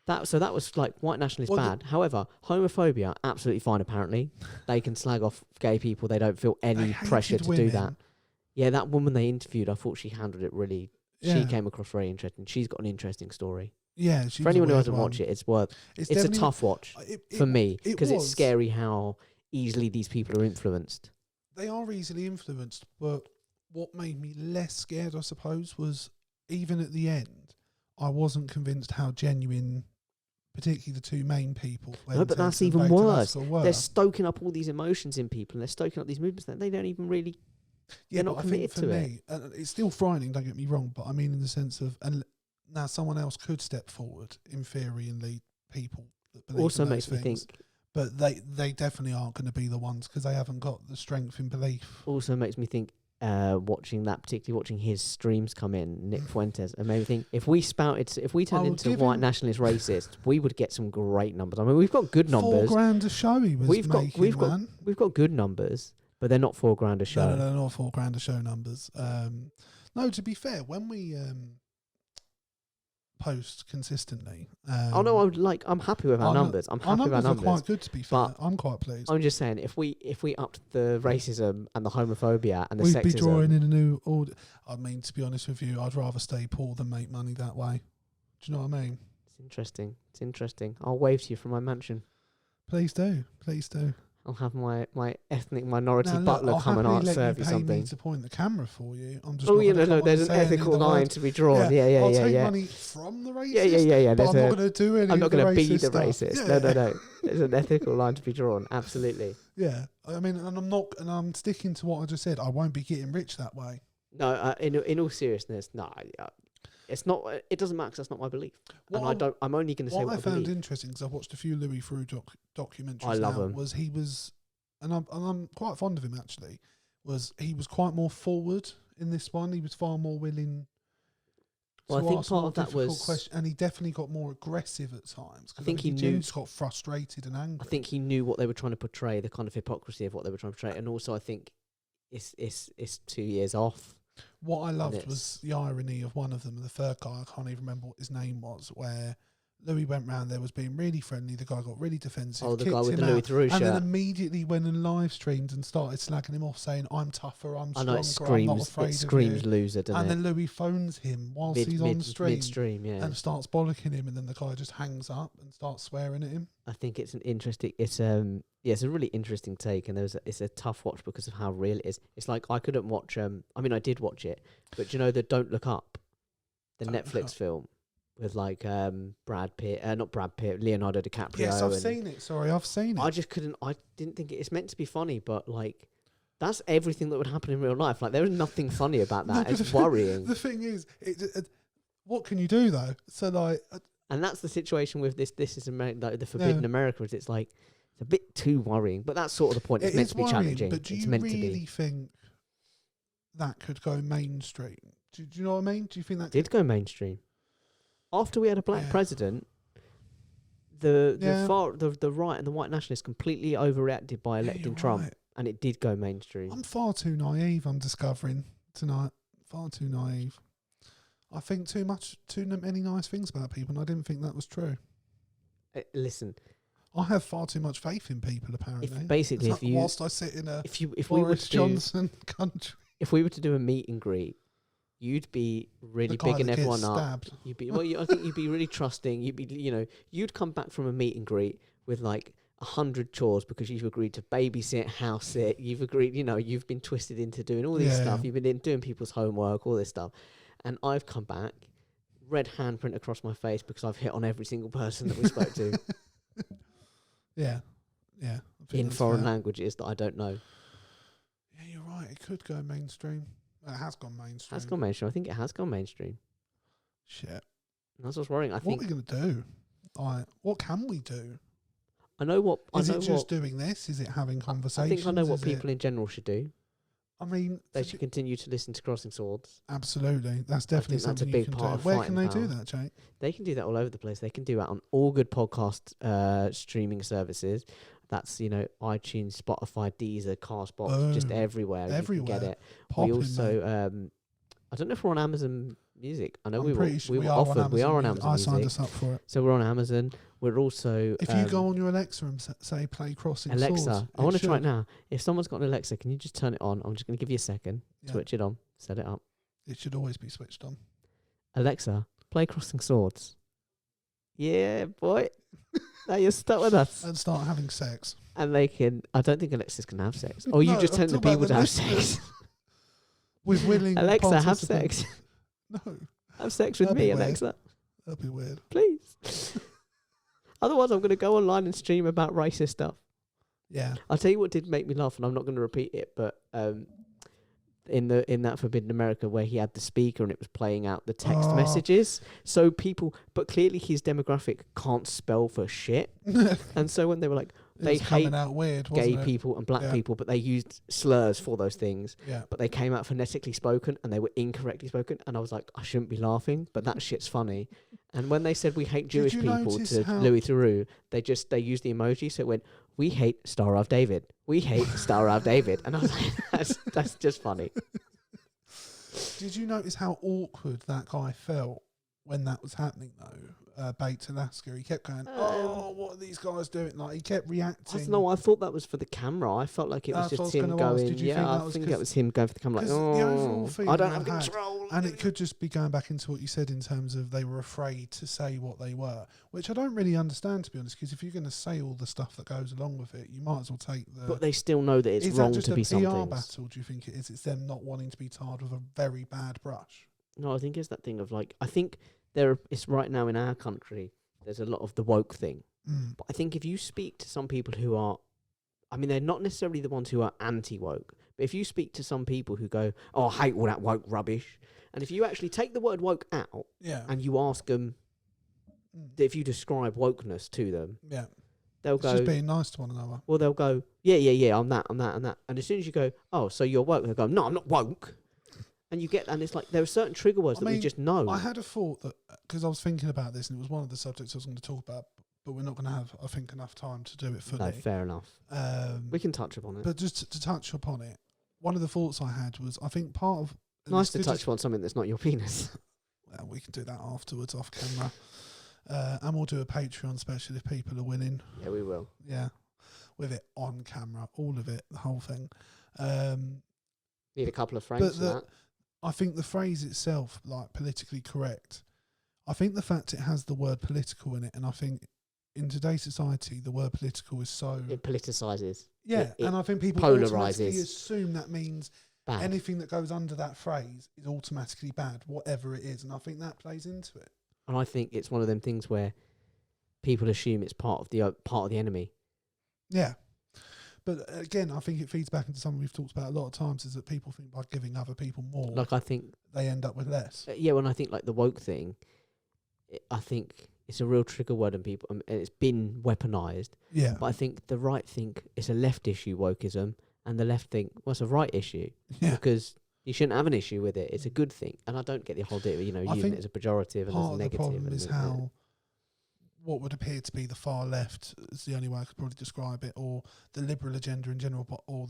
that was like white nationalists Well, bad. However, homophobia absolutely fine. Apparently, they can slag off gay people. They don't feel any They pressure hated to do that. women. Yeah, that woman they interviewed, I thought she handled it really. She Yeah. came across very interesting. She's got an interesting story. Yeah, she For was a anyone who weird hasn't one. watched it, it's worth. It's a definitely- tough watch for me because it's was. scary how easily these people are influenced. They are easily influenced, but what made me less scared, I suppose, was even at the end, I wasn't convinced how genuine, particularly the two main people. No, but that's even worse. They're stoking up all these emotions in people, and they're stoking up these movements that they don't even really. Yeah, they're but not I think committed for to me, and it's still frightening, don't get me wrong, but I mean in the sense of, and now someone else could step forward in theory and lead people that believe Also in those makes me things, think. but they definitely aren't going to be the ones because they haven't got the strength in belief. Also makes me think. Particularly watching his streams come in, Nick Fuentes, and made me think if we turned into white nationalist racist, we would get some great numbers. I mean, we've got good numbers. $4,000 a show he was We've making, got good numbers, but they're not $4,000 a show. No, not $4,000 a show numbers. No, to be fair, when we post consistently, I'm happy with our numbers. I'm happy with our numbers. Are quite good, to be fair. I'm quite pleased. I'm just saying, if we upped the racism and the homophobia and the We'd sexism, be drawing in a new order. I mean, to be honest with you, I'd rather stay poor than make money that way. Do you know what I mean? It's interesting. I'll wave to you from my mansion. Please do. I'll have my ethnic minority butler come and serve you something. Me to point the camera for you. I'm just. There's an ethical line to be drawn. Yeah. I'll take money from the racist. Yeah. But I'm not going to do any. I'm not going to be the racist. Yeah. No. There's an ethical line to be drawn. Absolutely. Yeah, I mean, and I'm sticking to what I just said. I won't be getting rich that way. No, in all seriousness, no. It's not. It doesn't matter 'cause that's not my belief. I'm only going to say what I found believe. interesting because I've watched a few Louis Theroux documentaries. I love him. Was he was, and I'm quite fond of him actually. He was quite more forward in this one. He was far more willing. Well, I think part of that was, and he definitely got more aggressive at times. I think he knew. Got frustrated and angry. I think he knew what they were trying to portray, the kind of hypocrisy of what they were trying to portray, and also I think it's 2 years off. What I loved was the irony of one of them, the third guy, I can't even remember what his name was, where Louis went round there, was being really friendly, the guy got really defensive. Oh, the guy with the Louis Theroux shirt. And then immediately went and live streamed and started slagging him off, saying, I'm tougher, I'm stronger, I'm not afraid of you. It screams loser, doesn't it? And then Louis phones him whilst he's on stream. Mid-stream, yeah. And starts bollocking him, and then the guy just hangs up and starts swearing at him. I think it's an interesting, it's a really interesting take, and it's a tough watch because of how real it is. It's like I couldn't watch, I did watch it, but you know the Don't Look Up, the Netflix film with like Brad Pitt, not Brad Pitt, Leonardo DiCaprio. Yes, I've seen it. Sorry, I've seen it. I didn't think it's meant to be funny, but like that's everything that would happen in real life. Like there is nothing funny about that. It's worrying. The thing is, what can you do though? So like, and that's the situation with this. This is like the Forbidden America. It's like it's a bit too worrying, but that's sort of the point. It's meant to be challenging. But do you really think that could go mainstream? Do you know what I mean? Do you think that did go mainstream? After we had a black president, the right and the white nationalists completely overreacted by electing Trump, and it did go mainstream. I'm far too naive. I'm discovering tonight, far too naive. I think too many nice things about people, and I didn't think that was true. Listen, I have far too much faith in people. Apparently, whilst I sit in a Boris Johnson country, if we were to do a meet and greet, you'd be really bigging everyone up. You'd be I think you'd be really trusting. You'd come back from a meet and greet with like 100 chores because you've agreed to babysit, house sit. You've agreed, you've been twisted into doing all this stuff. You've been doing people's homework, all this stuff. And I've come back, red handprint across my face because I've hit on every single person that we spoke to. Yeah. In foreign languages that I don't know. Yeah, you're right. It could go mainstream. It has gone mainstream. I think it has gone mainstream. Shit. That's what's worrying. What are we going to do? What can we do? Is it just doing this? Is it having conversations? I think I know what people in general should do. I mean, they should continue to listen to CrossingSwords. Absolutely. That's definitely something that's a big part of Where can they do that, Jake? They can do that all over the place. They can do that on all good podcast streaming services. That's, iTunes, Spotify, Deezer, Castbox, just everywhere. You can get it. We also, I don't know if we're on Amazon Music. I know I'm we were pretty sure we were offered. We are on Music. Amazon I signed Music. us up for it. So we're on Amazon. We're also If you go on your Alexa and say play Crossing Alexa. Swords, I want to try it now. If someone's got an Alexa, can you just turn it on? I'm just going to give you a second. Yeah. Switch it on. Set it up. It should always be switched on. Alexa, play Crossing Swords. Yeah, boy. Now you're stuck with us. And start having sex. And they can. I don't think Alexas can have sex. Or you No, just I'm telling the talking people about to the have listeners. sex. With willing Alexa, have participants. sex. No, Have sex with That'd me, be weird. Alexa. that'd be weird. Please. Otherwise, I'm going to go online and stream about racist stuff. Yeah. I'll tell you what did make me laugh, and I'm not going to repeat it, but in that Forbidden America where he had the speaker and it was playing out the text Oh. messages, so people, but clearly his demographic can't spell for shit, and so when they were like, they It was coming hate out weird, gay wasn't it? people and black Yeah. people, but they used slurs for those things, Yeah. but they came out phonetically spoken and they were incorrectly spoken, and I was like, I shouldn't be laughing, but that shit's funny. And when they said we hate Jewish you people notice to how- Louis Theroux, they used the emoji, so it went, we hate Star of David, we hate Star of David, and I was like, that's just funny. Did you notice how awkward that guy felt when that was happening, though? Bates Alaska, he kept going, "Oh, what are these guys doing?" Like he kept reacting. I don't know. I thought that was for the camera. I felt like it was That's what I just was him gonna ask. going. Did you Yeah, think I that was think 'cause- that was him going for the camera. Like, 'cause the overall oh, feeling I don't I have had- control. And it could just be going back into what you said in terms of they were afraid to say what they were, which I don't really understand, to be honest, because if you're going to say all the stuff that goes along with it, you might as well take the... But they still know that it's is wrong that just to a be PR something. battle, do you think it is? It's them not wanting to be tarred with a very bad brush? No, I think it's that thing of like, I think it's right now in our country, there's a lot of the woke thing. Mm. But I think if you speak to some people who are, I mean, they're not necessarily the ones who are anti-woke, but if you speak to some people who go, oh, I hate all that woke rubbish, and if you actually take the word woke out Yeah. and you ask them, if you describe wokeness to them, Yeah. they'll It's go, just being nice to one another. well, they'll go, yeah, I'm that. And as soon as you go, oh, so you're woke, they'll go, no, I'm not woke. And you get, and it's like, there are certain trigger words that we just know. I had a thought that, because I was thinking about this, and it was one of the subjects I was going to talk about, but we're not going to have, I think, enough time to do it fully. No, fair enough. We can touch upon it. But just to touch upon it, one of the thoughts I had was, I think part of... and Nice this to touch upon something that's not your penis. Well, we can do that afterwards, off camera. And we'll do a Patreon special if people are willing. Yeah, we will. Yeah. With it on camera, all of it, the whole thing. Need a couple of frames for that. I think the phrase itself, like politically correct, I think the fact it has the word political in it, and I think in today's society, the word political is so... It politicises. Yeah, it and I think people polarises. automatically assume that means Bad. anything that goes under that phrase is automatically bad, whatever it is, and I think that plays into it. And I think it's one of them things where people assume it's part of the enemy. Yeah. But again, I think it feeds back into something we've talked about a lot of times, is that people think by giving other people more, Like, I think... they end up with less. Yeah, when I think, like, the woke thing, I think it's a real trigger word in people, and it's been weaponised. Yeah. But I think the right think it's a left issue, wokeism, and the left think, well, it's a right issue. Yeah. Because you shouldn't have an issue with it. It's a good thing. And I don't get the whole deal, I using think it as a pejorative and as Part a of the negative. problem and is how what would appear to be the far left is the only way I could probably describe it, or the liberal agenda in general, but or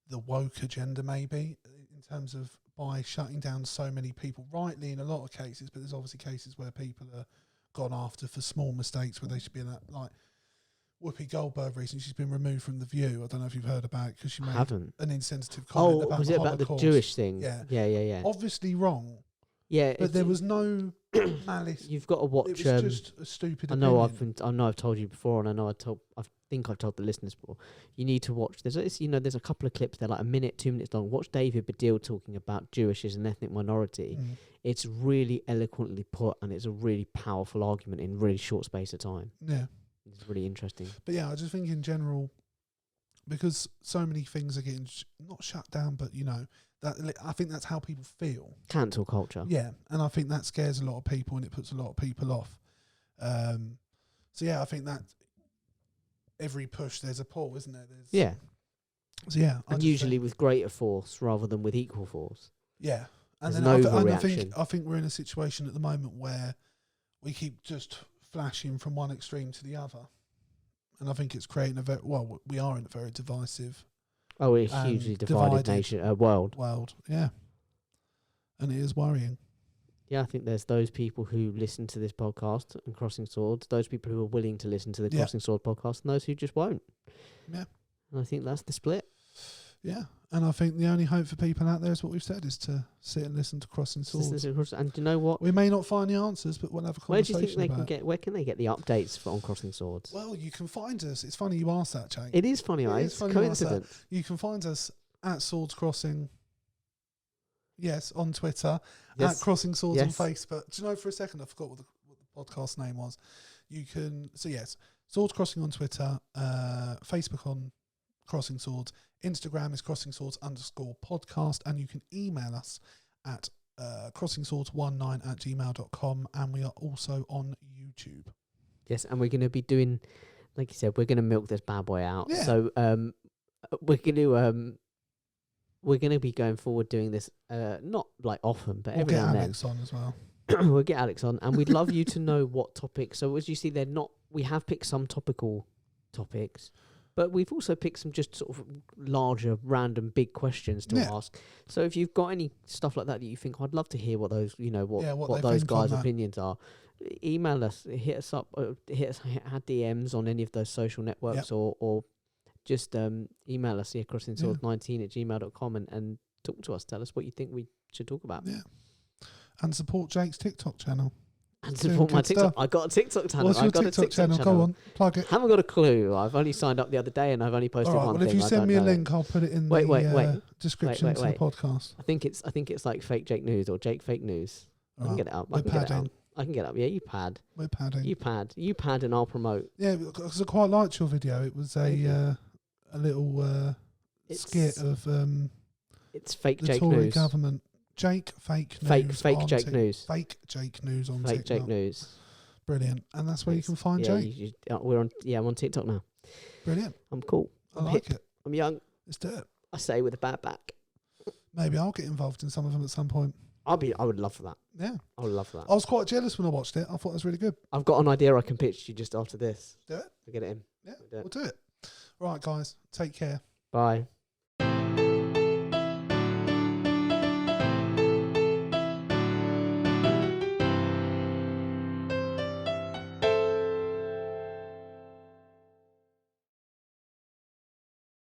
the woke agenda maybe, in terms of by shutting down so many people, rightly in a lot of cases, but there's obviously cases where people are gone after for small mistakes where they should be in that, like Whoopi Goldberg recently, she's been removed from The View. I don't know if you've heard about it, because she I made haven't. an insensitive comment Oh, about was the it about the Holocaust. Jewish thing? Yeah. Yeah. Obviously wrong, Yeah, but there was no malice. You've got to watch. It was just a stupid I know opinion. I've told you before, and I think I've told the listeners before. You need to watch. There's a couple of clips. They're like a minute, 2 minutes long. Watch David Baddiel talking about Jewish as an ethnic minority. Mm. It's really eloquently put, and it's a really powerful argument in a really short space of time. Yeah. It's really interesting. But yeah, I just think in general, because so many things are getting not shut down, but that I think that's how people feel. Cancel culture. Yeah, and I think that scares a lot of people and it puts a lot of people off. So yeah, I think that every push there's a pull, isn't there? Yeah. So yeah, And usually with greater force rather than with equal force. yeah, and There's then an I overreaction. think we're in a situation at the moment where we keep just flashing from one extreme to the other, and I think it's creating we are in a very divisive Oh, a hugely divided divided nation, world. world. Yeah, and it is worrying. Yeah, I think there's those people who listen to this podcast and Crossing Swords, those people who are willing to listen to the Crossing Sword podcast, and those who just won't. Yeah. And I think that's the split. Yeah. And I think the only hope for people out there is what we've said, is to sit and listen to Crossing Swords. And do you know what? We may not find the answers, but we'll have a conversation. Where do you think where can they get the updates on Crossing Swords? Well, you can find us. It's funny you asked that, Jake. It is funny, right? It's coincidence. You can find us at Swords Crossing. Yes, on Twitter, Yes. at Crossing Swords on Yes. Facebook. Do you know, for a second, I forgot what the podcast name was. You can, Swords Crossing on Twitter, Facebook on Crossing Swords, Instagram is CrossingSwords_podcast, and you can email us at CrossingSwords19@gmail.com, and we are also on YouTube. Yes, and we're going to be doing, like you said, we're going to milk this bad boy out. Yeah. So we're going to be going forward doing this, not like often, but We'll every get now and Alex on as well. then. We'll get Alex on, and we'd love you to know what topics. So as you see, we have picked some topical topics, but we've also picked some just sort of larger, random, big questions to ask. So if you've got any stuff like that you think, I'd love to hear what those, what those guys' opinions are. Email us, hit us up, our DMs on any of those social networks, or just email us here, CrossingSwords19@gmail.com, and talk to us. Tell us what you think we should talk about. Yeah. And support Jake's TikTok channel. And support my TikTok. I got a TikTok channel. What's your TikTok channel? Go on, plug it. Haven't got a clue. I've only signed up the other day, and I've only posted one thing. Well, if you send me a link, I'll put it in the description to the podcast. I think it's like Fake Jake News or Jake Fake News. I can get it up. I can get it up. Yeah, you pad. We're padding. You pad, and I'll promote. Yeah, because I quite liked your video. It was a little skit of it's Fake the Jake Tory News. government. Fake News. Fake Jake News. Fake Jake News on Fake TikTok. Jake News. Brilliant. And that's where you can find Jake. I'm on TikTok now. Brilliant. I'm cool. I like it. I'm young. Let's do it. I say with a bad back. Maybe I'll get involved in some of them at some point. I would love for that. Yeah. I would love for that. I was quite jealous when I watched it. I thought it was really good. I've got an idea I can pitch you just after this. Do it. We'll get it in. Yeah, we'll do it. Right, guys. Take care. Bye.